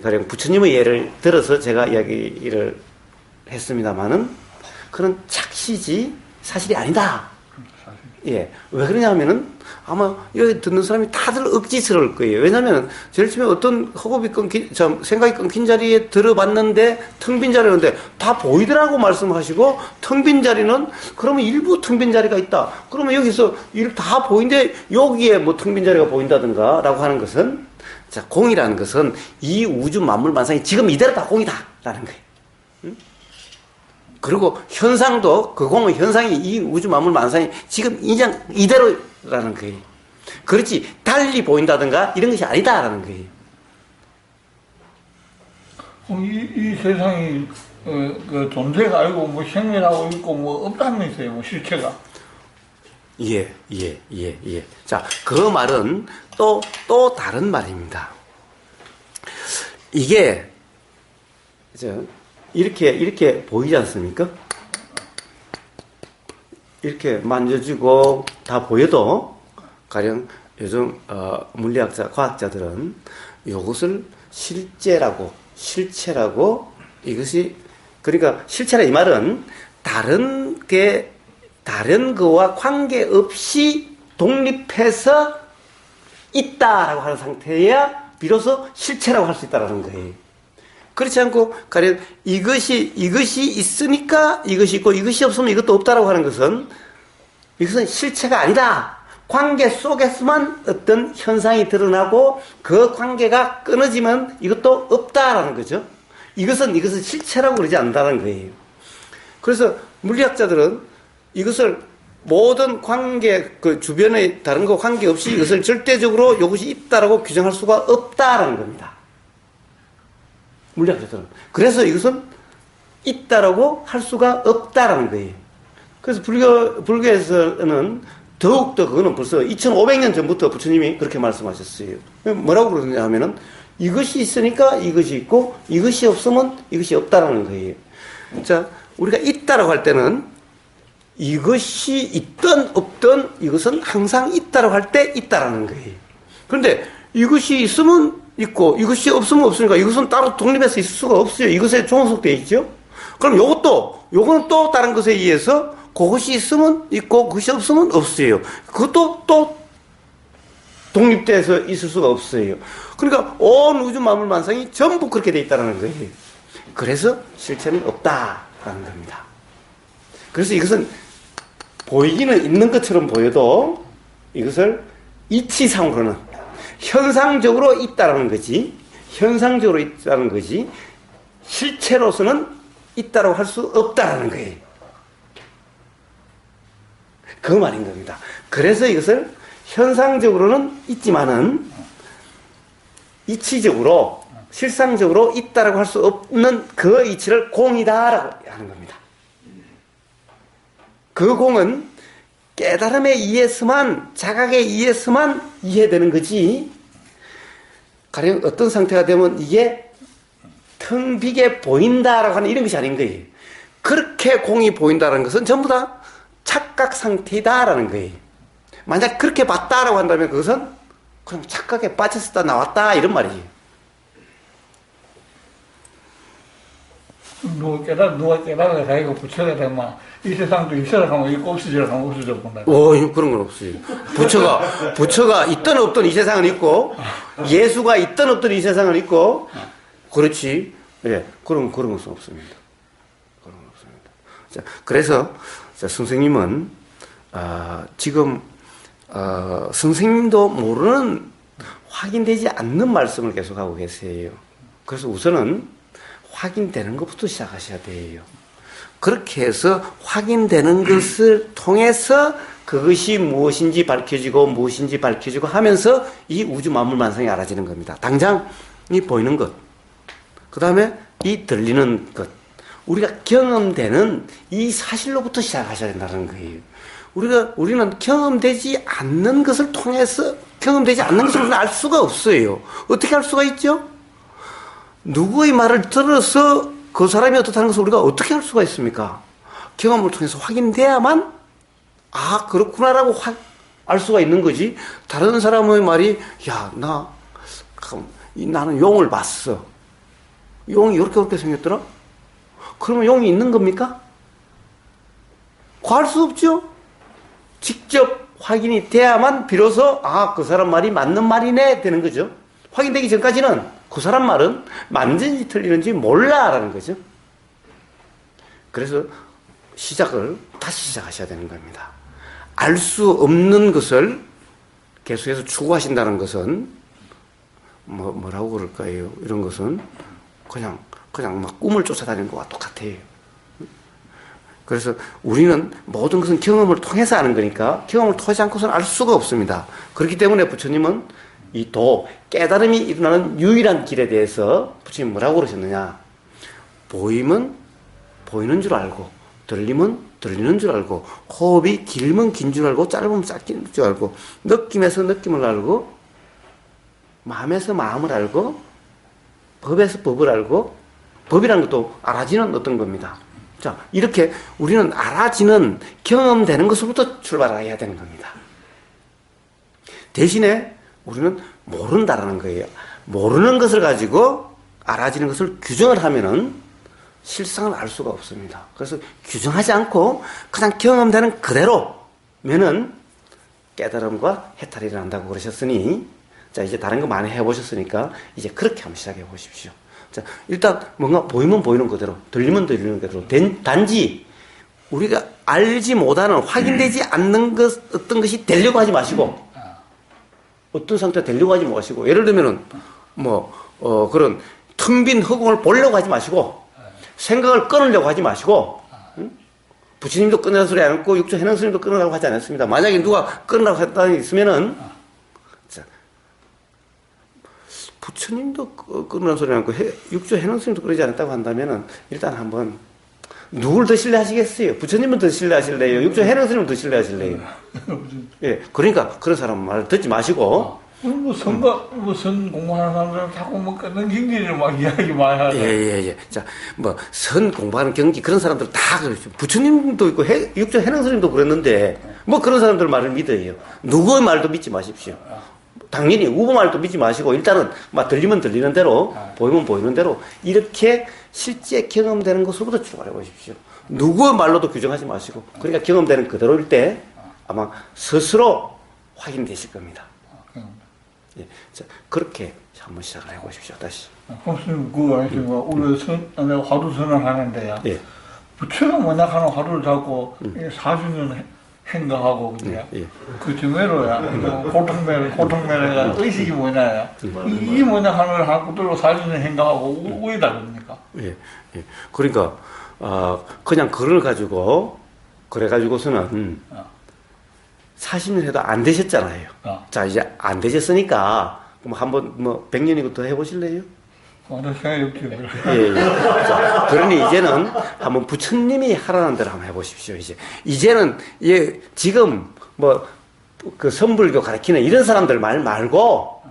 가령 부처님의 예를 들어서 제가 이야기를 했습니다만은 그런 착시지 사실이 아니다. 예. 왜 그러냐면은 아마 여기 듣는 사람이 다들 억지스러울 거예요. 왜냐면 제일 처음에 어떤 호흡이 생각이 끊긴 자리에 들어봤는데 텅 빈 자리였는데 다 보이더라고 말씀하시고 텅 빈 자리는 그러면 일부 텅 빈 자리가 있다. 그러면 여기서 다 보이는데 여기에 뭐 텅 빈 자리가 보인다든가 라고 하는 것은 자, 공이라는 것은 이 우주 만물 만상이 지금 이대로 다 공이다라는 거예요. 그리고 현상도 그 공의 현상이 이 우주 만물 만상이 지금 이대로라는 거예요. 그렇지 달리 보인다든가 이런 것이 아니다라는 거예요. 이 세상이 그 존재가 아니고 뭐 생명하고 있고 뭐 없다는 거예요. 뭐 실체가. 예. 자, 그 말은 또 다른 말입니다. 이게 이렇게 보이지 않습니까? 이렇게 만져지고 다 보여도 가령 요즘 물리학자, 과학자들은 이것을 실체라고 이것이 그러니까 실체라 이 말은 다른 거와 관계없이 독립해서 있다라고 하는 상태야 비로소 실체라고 할 수 있다라는 거예요. 그렇지 않고 가령 이것이 있으니까 이것이 있고 이것이 없으면 이것도 없다라고 하는 것은 이것은 실체가 아니다. 관계 속에서만 어떤 현상이 드러나고 그 관계가 끊어지면 이것도 없다라는 거죠. 이것은 실체라고 그러지 않는다는 거예요. 그래서 물리학자들은 이것을 모든 관계, 그 주변의 다른 거 관계없이 이것을 절대적으로 이것이 있다라고 규정할 수가 없다라는 겁니다. 물리학자들은. 그래서 이것은 있다라고 할 수가 없다라는 거예요. 그래서 불교에서는 더욱더 그거는 벌써 2500년 전부터 부처님이 그렇게 말씀하셨어요. 뭐라고 그러느냐 하면은 이것이 있으니까 이것이 있고 이것이 없으면 이것이 없다라는 거예요. 자, 우리가 있다라고 할 때는 이것이 있든 없든 이것은 항상 있다라고 할 때 있다라는 거예요. 그런데 이것이 있으면 있고 이것이 없으면 없으니까 이것은 따로 독립해서 있을 수가 없어요. 이것에 종속되어 있죠. 그럼 요거는 또 다른 것에 의해서 그것이 있으면 있고 그것이 없으면 없어요. 그것도 또 독립돼서 있을 수가 없어요. 그러니까 온 우주 만물 만상이 전부 그렇게 되어 있다는 거예요. 그래서 실체는 없다라는 겁니다. 그래서 이것은 보이기는 있는 것처럼 보여도 이것을 이치상으로는 현상적으로 있다라는 거지. 현상적으로 있다는 거지. 실체로서는 있다라고 할 수 없다라는 거예요. 그 말인 겁니다. 그래서 이것을 현상적으로는 있지만은 이치적으로 실상적으로 있다라고 할 수 없는 그 이치를 공이다라고 하는 겁니다. 그 공은 깨달음에 의해서만, 자각에 의해서만 이해되는 거지. 가령 어떤 상태가 되면 이게 텅 비게 보인다라고 하는 이런 것이 아닌 거예요. 그렇게 공이 보인다는 것은 전부 다 착각 상태다라는 거예요. 만약 그렇게 봤다라고 한다면 그것은 그럼 착각에 빠졌다 나왔다 이런 말이에요. 누가 깨달아서 자기가 부처가 되면 이 세상도 있어라 하면 있고 없어지라 하면 없어져 본다. 그런 건 없어요. 부처가 있든 없든 이 세상은 있고 예수가 있든 없든 이 세상은 있고 그렇지. 예, 그런 것은 없습니다. 그런 건 없습니다. 자, 그래서 선생님은 지금 선생님도 모르는 확인되지 않는 말씀을 계속하고 계세요. 그래서 우선은 확인되는 것부터 시작하셔야 돼요. 그렇게 해서 확인되는 것을 통해서 그것이 무엇인지 밝혀지고 하면서 이 우주 만물 만상이 알아지는 겁니다. 당장 이 보이는 것, 그 다음에 이 들리는 것, 우리가 경험되는 이 사실로부터 시작하셔야 된다는 거예요. 우리는 경험되지 않는 것을 통해서 경험되지 않는 것을 우리는 알 수가 없어요. 어떻게 알 수가 있죠? 누구의 말을 들어서 그 사람이 어떻다는 것을 우리가 어떻게 알 수가 있습니까? 경험을 통해서 확인돼야만 그렇구나라고 알 수가 있는 거지. 다른 사람의 말이 나는 용을 봤어. 용이 이렇게 생겼더라? 그러면 용이 있는 겁니까? 구할 수 없죠? 직접 확인이 돼야만 비로소 그 사람 말이 맞는 말이네 되는 거죠. 확인되기 전까지는 그 사람 말은 맞는지 틀리는지 몰라라는 거죠. 그래서 다시 시작하셔야 되는 겁니다. 알 수 없는 것을 계속해서 추구하신다는 것은 뭐라고 그럴까요? 이런 것은 그냥 막 꿈을 쫓아다니는 것과 똑같아요. 그래서 우리는 모든 것은 경험을 통해서 아는 거니까 경험을 통하지 않고서는 알 수가 없습니다. 그렇기 때문에 부처님은 이 깨달음이 일어나는 유일한 길에 대해서 부처님 뭐라고 그러셨느냐? 보임은 보이는 줄 알고, 들림은 들리는 줄 알고, 호흡이 길면 긴 줄 알고, 짧으면 짧긴 줄 알고, 느낌에서 느낌을 알고, 마음에서 마음을 알고, 법에서 법을 알고, 법이라는 것도 알아지는 어떤 겁니다. 자, 이렇게 우리는 알아지는 경험되는 것으로부터 출발해야 되는 겁니다. 대신에 우리는 모른다라는 거예요. 모르는 것을 가지고 알아지는 것을 규정을 하면은 실상을 알 수가 없습니다. 그래서 규정하지 않고 그냥 경험되는 그대로면은 깨달음과 해탈이 일어난다고 그러셨으니, 자, 이제 다른 거 많이 해보셨으니까 이제 그렇게 한번 시작해 보십시오. 자, 일단 뭔가 보이면 보이는 그대로, 들리면 들리는 그대로. 단지 우리가 알지 못하는, 확인되지 않는 어떤 것이 되려고 하지 마시고, 어떤 상태가 되려고 하지 마시고, 예를 들면은 그런 텅 빈 허공을 보려고 하지 마시고, 생각을 끊으려고 하지 마시고, 응? 부처님도 끊으라는 소리 안 했고, 육조 해능 스님도 끊으라고 하지 않았습니다. 만약에 누가 끊으라고 했다는 게 있으면은, 자, 부처님도 끊으라는 소리 안 했고, 육조 해능 스님도 끊지 않았다고 한다면은, 일단 한번, 누굴 더 신뢰하시겠어요? 부처님은 더 신뢰하실래요? 육조 해능 스님은 더 신뢰하실래요? 예, 그러니까 그런 사람 말 듣지 마시고, 선 공부하는 사람들은 자꾸 끊는 경기를 막 이야기 많이 하죠. 예. 자, 선 공부하는 경기, 그런 사람들 다 그렇죠. 부처님도 있고, 육조 해능 스님도 그랬는데, 그런 사람들 말을 믿어요. 누구의 말도 믿지 마십시오. 당연히 우보 말도 믿지 마시고, 일단은 들리면 들리는 대로, 보이면 보이는 대로, 이렇게 실제 경험되는 것으로부터 출발해 보십시오. 누구의 말로도 규정하지 마시고, 그러니까 경험되는 그대로일 때 아마 스스로 확인되실 겁니다. 예, 자, 그렇게 한번 시작을 해보십시오. 다시. 선생님, 우리 화두선을 하는데요. 예. 부처가 원약하는 화두를 잡고 40년 행동하고 그냥 그 점에로야 고통매가 의식이 뭐냐야. 이 원약하는 걸 하고 또 40년 행동하고 왜 다릅니까? 예. 그러니까 그냥 그걸 가지고 그래가지고서는 40년 해도 안 되셨잖아요. 자, 이제 안 되셨으니까, 한번 100년이고 더 해보실래요? 예. 자, 그러니 이제는 한번 부처님이 하라는 대로 한번 해보십시오, 이제는, 지금, 그 선불교 가르치는 이런 사람들 말 말고,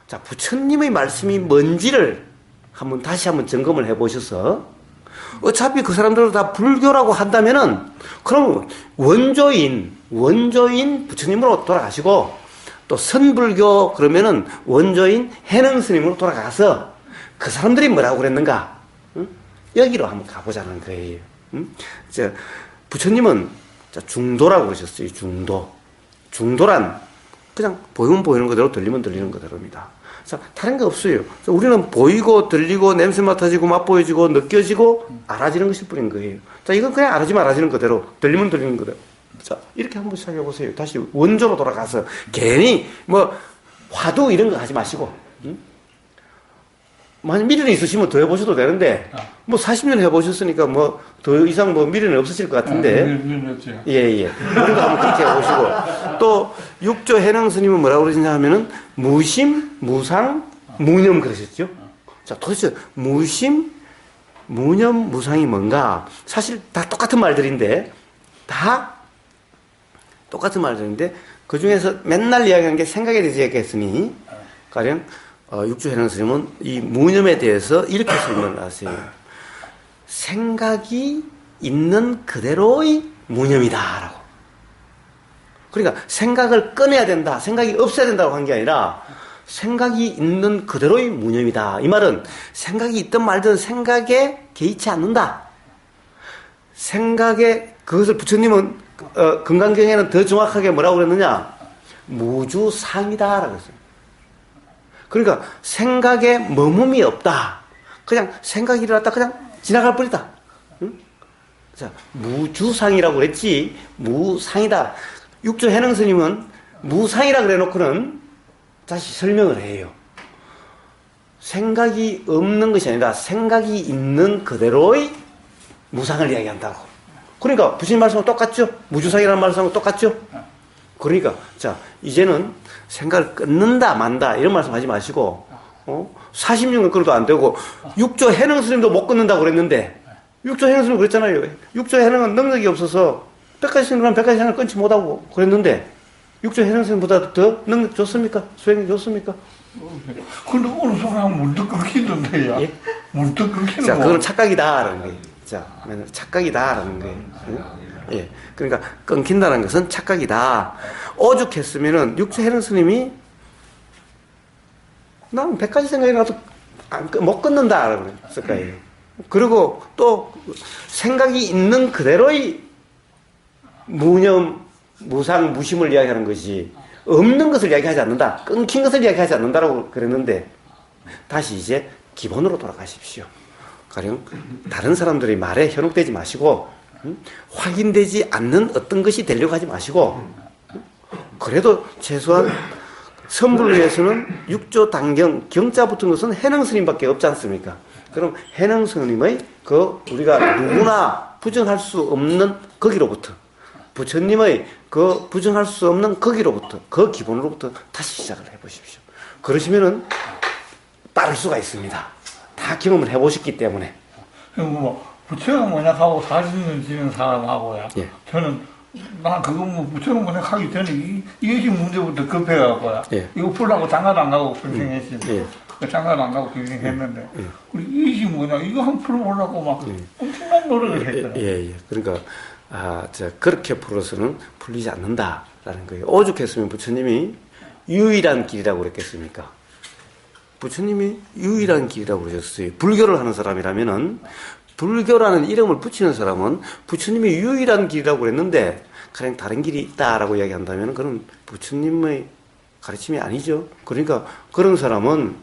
자, 부처님의 말씀이 뭔지를 다시 한번 점검을 해보셔서, 어차피 그 사람들도 다 불교라고 한다면은, 그럼 원조인 부처님으로 돌아가시고, 또 선불교 그러면은 원조인 해능 스님으로 돌아가서 그 사람들이 뭐라고 그랬는가? 응? 여기로 한번 가보자는 거예요. 응? 부처님은 중도라고 그러셨어요. 중도란 그냥 보이면 보이는 그대로, 들리면 들리는 그대로입니다. 자, 다른 게 없어요. 우리는 보이고 들리고 냄새 맡아지고 맛보여지고 느껴지고 알아지는 것일 뿐인 거예요. 자, 이건 그냥 알아지는 그대로, 들리면 들리는 그대로. 자, 이렇게 한번 시작해 보세요. 다시 원조로 돌아가서 괜히 화두 이런 거 하지 마시고, 응? 만약 미련이 있으시면 더 해보셔도 되는데 40년 해보셨으니까 더 이상 미련이 없으실 것 같은데. 예. 우리가 한번 그렇게 해보시고, 또 육조 해능 스님은 뭐라고 그러시냐 하면은 무심, 무상, 무념 그러셨죠. 자, 도대체 무심, 무념, 무상이 뭔가? 사실 다 똑같은 말들인데 그 중에서 맨날 이야기하는 게 생각에 대해서 얘기했으니, 가령 육조 해능 스님은 이 무념에 대해서 이렇게 설명을 하세요. 생각이 있는 그대로의 무념이다라고. 그러니까 생각을 꺼내야 된다, 생각이 없어야 된다고 한 게 아니라 생각이 있는 그대로의 무념이다. 이 말은 생각이 있든 말든 생각에 개의치 않는다. 생각에 그것을 부처님은 금강경에는 더 정확하게 뭐라고 그랬느냐? 무주상이다라고 했어요. 그러니까 생각에 머금이 없다. 그냥 생각이 일어났다 그냥 지나갈 뿐이다. 응? 자, 무주상이라고 그랬지 무상이다. 육조 해능 스님은 무상이라 그래 놓고는 다시 설명을 해요. 생각이 없는 것이 아니라 생각이 있는 그대로의 무상을 이야기한다고. 그러니까 부처님 말씀은 똑같죠? 무주상이라는 말씀은 똑같죠? 그러니까 자 이제는 생각을 끊는다 만다 이런 말씀 하지 마시고 40년간 끊어도 안 되고 육조 해능 스님도 못 끊는다고 그랬는데 육조 해능 스님 그랬잖아요. 육조 해능은 능력이 없어서 100가지 생각은 100가지 생각을 끊지 못하고 그랬는데 육조 해능 스님보다 더 능력 좋습니까? 수행이 좋습니까? 근데 어느 순간 문득 끊기던데요. 예? 문득 끊기는 자, 거. 그건 착각이다라는 거예요. 자, 착각이다라는 거예요. 예. 그러니까 끊긴다는 것은 착각이다. 오죽했으면은 육조 해능 스님이 나는 100가지 생각이 나도 못 끊는다라고 했을 거예요. 그리고 또 생각이 있는 그대로의 무념, 무상, 무심을 이야기하는 것이 없는 것을 이야기하지 않는다. 끊긴 것을 이야기하지 않는다라고 그랬는데 다시 이제 기본으로 돌아가십시오. 가령 다른 사람들의 말에 현혹되지 마시고 확인되지 않는 어떤 것이 되려고 하지 마시고 그래도 최소한 선불을 위해서는 육조 당경 경자 붙은 것은 해능 스님밖에 없지 않습니까? 그럼 해능 스님의 그 우리가 누구나 부정할 수 없는 거기로부터 부처님의 그 부정할 수 없는 거기로부터 그 기본으로부터 다시 시작을 해보십시오. 그러시면은 따를 수가 있습니다. 다 경험을 해보셨기 때문에. 뭐 부처가 모략하고 40년 지낸 사람하고야. 예. 저는 난 그거 뭐 부처가 모략하기 전에 이것이 문제부터 급해갖고야. 예. 이거 풀라고 장가도 안 가고 평생했지. 예. 장가도 안 가고 평생했는데 우리 이것이 뭐냐 이거 한 풀어보려고 막 엄청난 노력을 했거든. 예. 그러니까 그렇게 풀어서는 풀리지 않는다라는 거예요. 오죽했으면 부처님이 유일한 길이라고 그랬겠습니까? 부처님이 유일한 길이라고 그러셨어요. 불교를 하는 사람이라면은 불교라는 이름을 붙이는 사람은 부처님이 유일한 길이라고 그랬는데 그냥 다른 길이 있다라고 이야기한다면 그건 부처님의 가르침이 아니죠. 그러니까 그런 사람은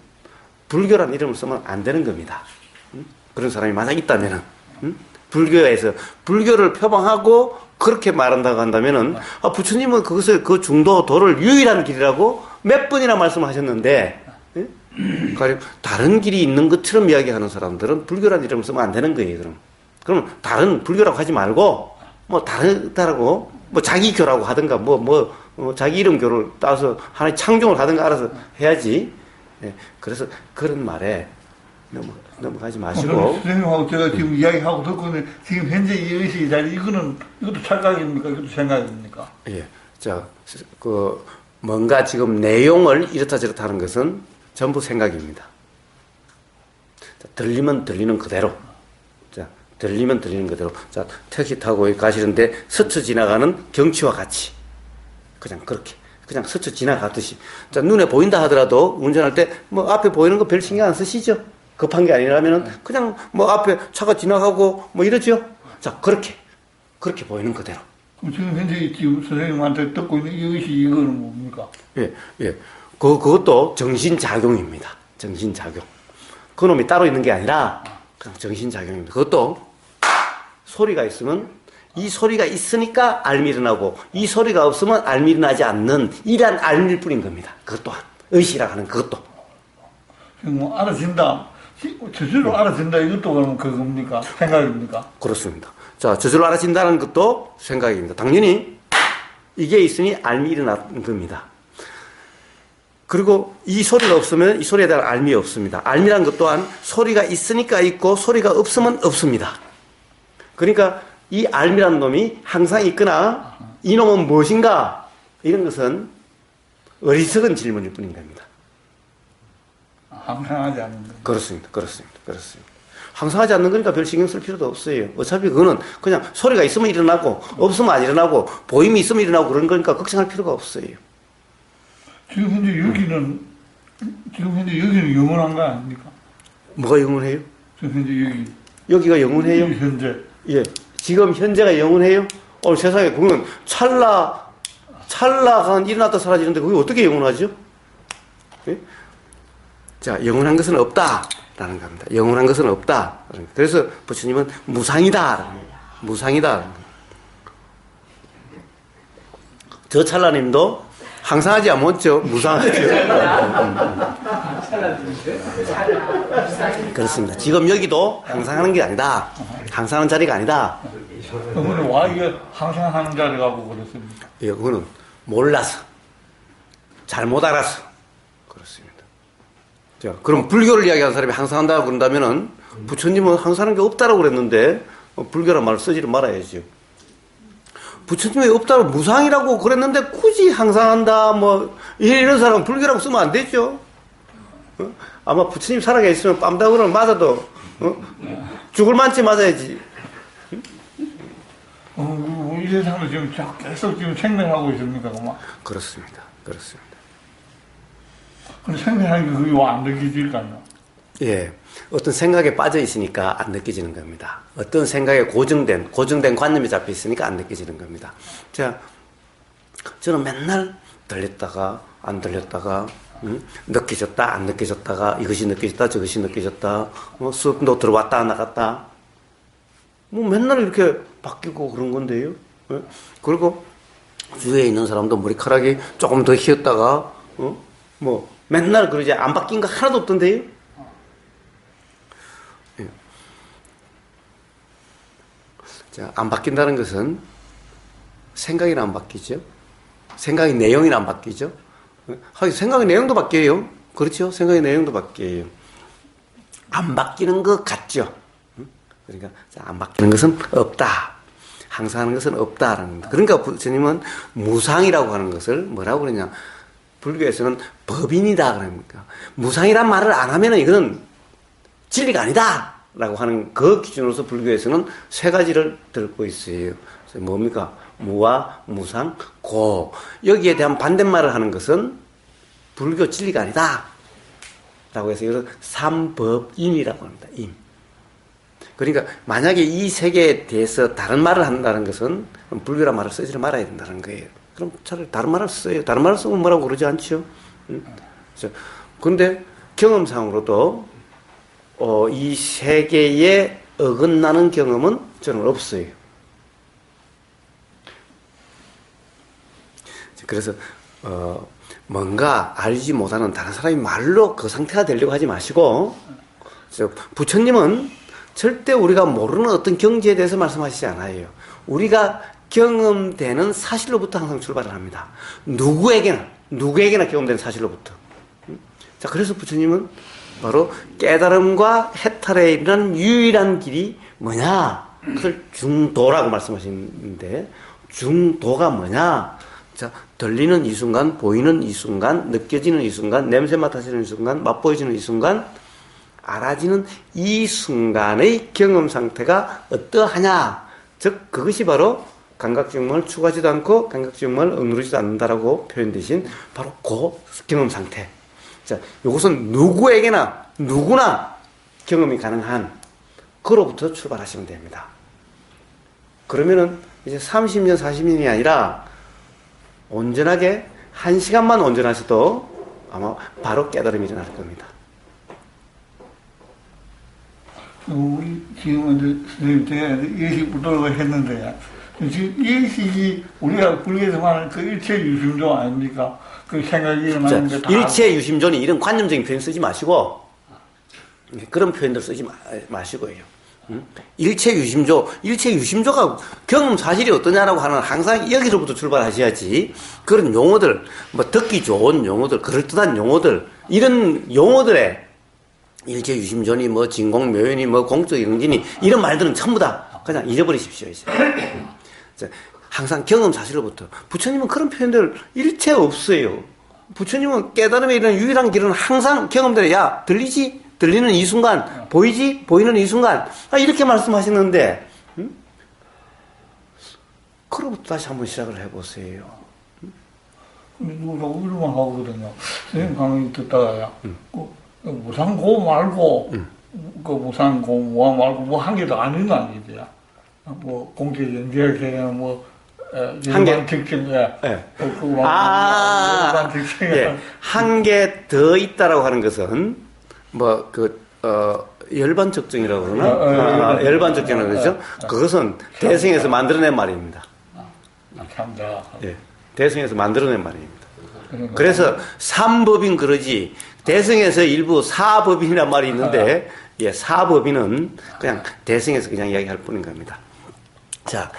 불교라는 이름을 쓰면 안 되는 겁니다. 그런 사람이 만약 있다면은 불교에서 불교를 표방하고 그렇게 말한다고 한다면은 부처님은 그것을 그 중도 도를 유일한 길이라고 몇 번이나 말씀하셨는데 가령 다른 길이 있는 것처럼 이야기하는 사람들은 불교라는 이름을 쓰면 안 되는 거예요. 그럼 다른 불교라고 하지 말고 뭐 다르다라고 뭐 자기 교라고 하든가 자기 이름 교를 따서 하나의 창종을 하든가 알아서 해야지. 예, 그래서 그런 말에 넘어가지 마시고. 선생님하고 제가 지금 이야기하고 듣고는 지금 현재 이 의식이 자리 이것도 착각입니까? 이것도 생각입니까? 예, 자, 뭔가 지금 내용을 이렇다 저렇다 하는 것은 전부 생각입니다. 자, 들리면 들리는 그대로. 자, 들리면 들리는 그대로. 자, 택시 타고 가시는데 스쳐 지나가는 경치와 같이. 그냥 그렇게. 그냥 스쳐 지나가듯이. 자, 눈에 보인다 하더라도 운전할 때 뭐 앞에 보이는 거 별 신경 안 쓰시죠? 급한 게 아니라면은 그냥 뭐 앞에 차가 지나가고 뭐 이러죠? 자, 그렇게 보이는 그대로. 지금 현재 지금 선생님한테 듣고 있는 이 의식 이거는 뭡니까? 예. 그것도 정신작용입니다. 정신작용. 그놈이 따로 있는 게 아니라 그냥 정신작용입니다. 그것도 소리가 있으면 이 소리가 있으니까 알미 일어나고 이 소리가 없으면 알미 일어나지 않는 이러한 알미일 뿐인 겁니다. 그것 또한 의식이라 하는 그것도. 뭐 알아진다. 저절로 알아진다. 이것도 그러면 그겁니까? 생각입니까? 그렇습니다. 자, 저절로 알아진다는 것도 생각입니다. 당연히 이게 있으니 알미 일어나는 겁니다. 그리고 이 소리가 없으면 이 소리에 대한 알미 없습니다. 알미라는 것 또한 소리가 있으니까 있고 소리가 없으면 없습니다. 그러니까 이 알미라는 놈이 항상 있거나 이놈은 무엇인가 이런 것은 어리석은 질문일 뿐인 겁니다. 항상하지 않는 거. 그렇습니다. 항상 하지 않는 거니까 별 신경 쓸 필요도 없어요. 어차피 그거는 그냥 소리가 있으면 일어나고 없으면 안 일어나고 보임이 있으면 일어나고 그런 거니까 걱정할 필요가 없어요. 지금 현재 여기는 영원한 거 아닙니까? 뭐가 영원해요? 지금 현재 여기가 영원해요? 현재. 예. 지금 현재가 영원해요? 세상에 그건 찰나간 일어났다 사라지는데 그게 어떻게 영원하죠? 예? 자, 영원한 것은 없다라는 겁니다. 영원한 것은 없다. 그래서 부처님은 무상이다. 무상이다. 저 찰나님도 항상 하지 않았죠? 무상하죠. 그렇습니다. 지금 여기도 항상 하는 게 아니다. 항상 하는 자리가 아니다. 그거는 와 이게 항상 하는 자리라고 그랬습니까? 예, 그거는 몰라서, 잘못 알아서 그렇습니다. 자, 그럼 불교를 이야기하는 사람이 항상 한다고 그런다면은 부처님은 항상 하는 게 없다라고 그랬는데 불교란 말을 쓰지를 말아야죠. 부처님이 없다고 무상이라고 그랬는데 굳이 항상 한다 뭐 이런 사람은 불교라고 쓰면 안 되죠. 아마 부처님 살아계시면 뺨다구를 맞아도 죽을 만치 맞아야지. 이 세상을 지금 계속 지금 생명하고 있습니까, 그만? 그렇습니다. 그렇습니다. 근데 생명하는 게 그게 왜 안 느껴질까요? 예. 어떤 생각에 빠져 있으니까 안 느껴지는 겁니다. 어떤 생각에 고정된 관념이 잡혀 있으니까 안 느껴지는 겁니다. 자, 저는 맨날 들렸다가 안 들렸다가 느껴졌다 안 느껴졌다가 이것이 느껴졌다 저것이 느껴졌다 수업도 들어왔다 나갔다 뭐 맨날 이렇게 바뀌고 그런 건데요. 예? 그리고 주위에 있는 사람도 머리카락이 조금 더 휘었다가 뭐 맨날 그러지 안 바뀐 거 하나도 없던데요. 예. 자, 안 바뀐다는 것은 생각이나 안 바뀌죠. 생각의 내용이나 안 바뀌죠. 하긴 생각의 내용도 바뀌어요. 그렇죠. 생각의 내용도 바뀌어요. 안 바뀌는 것 같죠. 그러니까 안 바뀌는 것은 없다. 항상 하는 것은 없다라는 겁니다. 그러니까 부처님은 무상이라고 하는 것을 뭐라고 그러냐. 불교에서는 법인이다 그럽니까. 무상이란 말을 안 하면은 이거는 진리가 아니다 라고 하는 그 기준으로서 불교에서는 세 가지를 들고 있어요. 그래서 뭡니까? 무와 무상, 고. 여기에 대한 반대말을 하는 것은 불교 진리가 아니다 라고 해서 이걸 삼법인이라고 합니다. 인. 그러니까 만약에 이 세 개에 대해서 다른 말을 한다는 것은 불교란 말을 쓰지 말아야 된다는 거예요. 그럼 차라리 다른 말을 써요. 다른 말을 쓰면 뭐라고 그러지 않죠. 그런데 경험상으로도 이 세 개에 어긋나는 경험은 저는 없어요. 그래서 뭔가 알지 못하는 다른 사람이 말로 그 상태가 되려고 하지 마시고 부처님은 절대 우리가 모르는 어떤 경지에 대해서 말씀하시지 않아요. 우리가 경험되는 사실로부터 항상 출발을 합니다. 누구에게나 경험되는 사실로부터. 자, 그래서 부처님은 바로 깨달음과 해탈에 이르는 유일한 길이 뭐냐? 그걸 중도라고 말씀하시는데 중도가 뭐냐? 자, 들리는 이 순간, 보이는 이 순간, 느껴지는 이 순간, 냄새 맡아지는 이 순간, 맛보여지는 이 순간, 알아지는 이 순간의 경험 상태가 어떠하냐? 즉 그것이 바로 감각증명을 추구하지도 않고 감각증명을 억누르지도 않는다라고 표현되신 바로 그 경험 상태. 자, 이것은 누구나 경험이 가능한 그로부터 출발하시면 됩니다. 그러면은 이제 30년, 40년이 아니라 온전하게 1시간만 온전하셔도 아마 바로 깨달음이 일어날 겁니다. 우리 지금 이제 선생님 제가 예식부터 했는데 지금 예식이 우리가 불교에서 말하는 그 일체 유심조 아닙니까? 그 생각이 일어나는 게 다 일체 유심조는 이런 관념적인 표현 쓰지 마시고 그런 표현들 쓰지 마시고요. 일체 유심조가 경험 사실이 어떠냐라고 하는 항상 여기로부터 출발하셔야지. 그런 용어들, 뭐 듣기 좋은 용어들, 그럴듯한 용어들, 이런 용어들에 일체 유심조니 뭐 진공묘연이 뭐 공적 영진이 이런 말들은 전부 다 그냥 잊어버리십시오. 이제. 항상 경험 사실로부터. 부처님은 그런 표현들 일체 없어요. 부처님은 깨달음에 이르는 유일한 길은 항상 경험대로 야 들리지? 들리는 이 순간, 보이지? 보이는 이 순간. 이렇게 말씀하시는데, 그로부터 다시 한번 시작을 해보세요. 누가 우리만 하거든요. 선생님 강의 듣다가, 무상고 말고, 그 무상고 뭐 말고 뭐 한 개 더 아닌 거 아니죠? 뭐 공개 연결되는 뭐 한계. 일반 특징이야. 예. 일반 특징이야. 예. 한 개 더 있다라고 하는 것은 뭐 열반적증이라고 그러나? 열반적증이라고 그러죠. 그것은 대승에서 만들어낸 말입니다. 참다. 예. 대승에서 만들어낸 말입니다. 그래서 삼법인 그러지 대승에서 일부 사법인이란 말이 있는데 예, 사법인은 그냥 대승에서 그냥 이야기할 뿐인 겁니다. 자,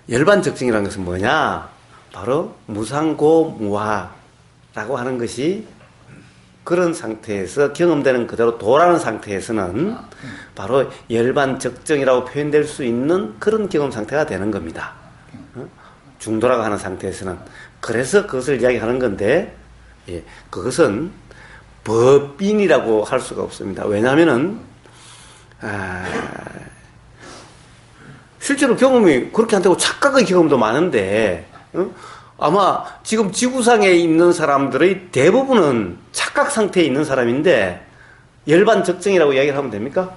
열반적증이라는 것은 뭐냐? 바로 무상고무화라고 하는 것이 그런 상태에서 경험되는 그대로 도라는 상태에서는 바로 열반적증이라고 표현될 수 있는 그런 경험 상태가 되는 겁니다. 중도라고 하는 상태에서는. 그래서 그것을 이야기하는 건데, 예, 그것은 법인이라고 할 수가 없습니다. 왜냐하면은, 실제로 경험이 그렇게 한다고 착각의 경험도 많은데, 아마 지금 지구상에 있는 사람들의 대부분은 착각 상태에 있는 사람인데, 열반적증이라고 이야기를 하면 됩니까?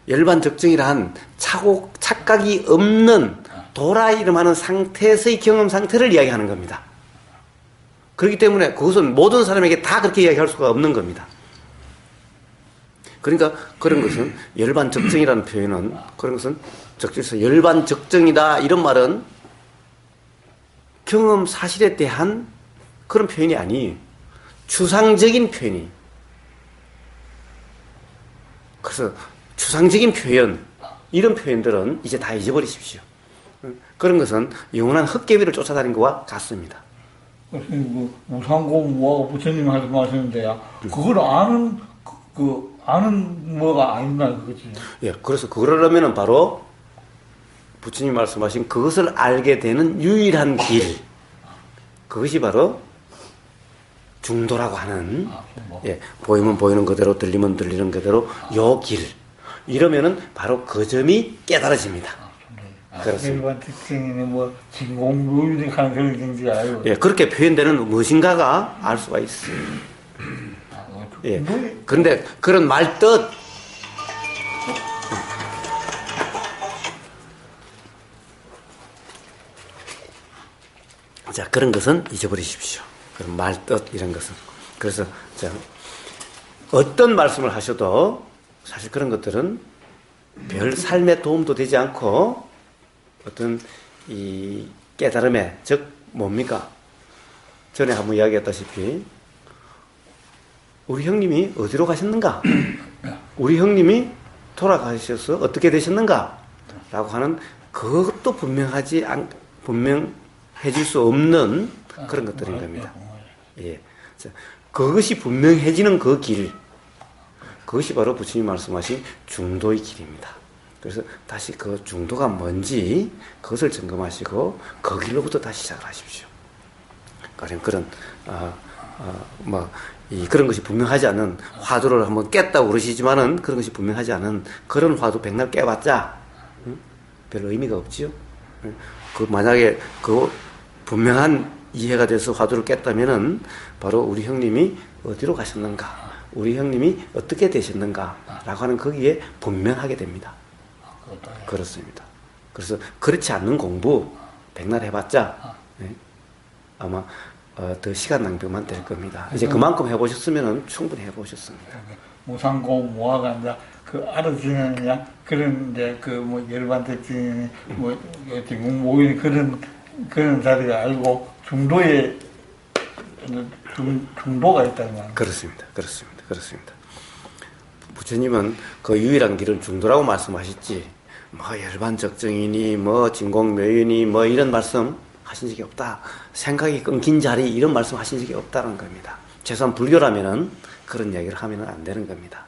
열반적증이란 착각이 없는 도라 이름하는 상태에서의 경험 상태를 이야기하는 겁니다. 그렇기 때문에 그것은 모든 사람에게 다 그렇게 이야기할 수가 없는 겁니다. 그러니까 그런 것은 열반적증이라는 표현은 그런 것은 적절해서 열반적증이다 이런 말은 경험 사실에 대한 그런 표현이 아니에요. 추상적인 표현이. 그래서 추상적인 표현 이런 표현들은 이제 다 잊어버리십시오. 그런 것은 영원한 헛개비를 쫓아다닌 것과 같습니다. 그래서 무상고무화가 부처님 말씀하시는데요. 그걸 아는 아는 뭐가 아닌가 그거지. 예, 그래서 그러려면은 바로 부처님 말씀하신 그것을 알게 되는 유일한 길. 그것이 바로 중도라고 하는 예, 보이면 보이는 그대로 들리면 들리는 그대로 요 길. 이러면은 바로 그 점이 깨달아집니다. 일반 특징이니 뭐 진공묘율이 하는 그런 경지가 아니고. 예, 그렇게 표현되는 무엇인가가 알 수가 있어요. 예. 그런데 그런 말뜻 자, 그런 것은 잊어버리십시오. 그런 말뜻 이런 것은. 그래서 자, 어떤 말씀을 하셔도 사실 그런 것들은 별 삶에 도움도 되지 않고 어떤 이 깨달음에 즉 뭡니까? 전에 한번 이야기했다시피 우리 형님이 어디로 가셨는가? 우리 형님이 돌아가셔서 어떻게 되셨는가? 라고 하는 그것도 분명해질 수 없는 그런 것들인 겁니다. 예. 그것이 분명해지는 그 길, 그것이 바로 부처님 말씀하신 중도의 길입니다. 그래서 다시 그 중도가 뭔지 그것을 점검하시고 그 길로부터 다시 시작을 하십시오. 그런 그런 것이 분명하지 않은 화두를 한번 깼다고 그러시지만은 그런 것이 분명하지 않은 그런 화두 백날 깨봤자 별 의미가 없지요. 그 만약에 그 분명한 이해가 돼서 화두를 깼다면은 바로 우리 형님이 어디로 가셨는가, 우리 형님이 어떻게 되셨는가라고 하는 거기에 분명하게 됩니다. 그렇습니다. 그래서 그렇지 않는 공부 백날 해봤자 아마 더 시간 낭비만 될 겁니다. 이제 그만큼 해보셨으면 충분히 해보셨습니다. 무상고무화가 이제 그 알아지느냐 그런 이제 그 뭐 열반특징이 뭐 진공모일 그런 자리가 아니고 중도에 중도가 있다는 말입니다. 그렇습니다. 부처님은 그 유일한 길은 중도라고 말씀하셨지, 뭐 열반적증이니 뭐 진공묘유니 뭐 이런 말씀 하신 적이 없다. 생각이 끊긴 자리 이런 말씀 하신 적이 없다는 겁니다. 최소한 불교라면은 그런 얘기를 하면은 안 되는 겁니다.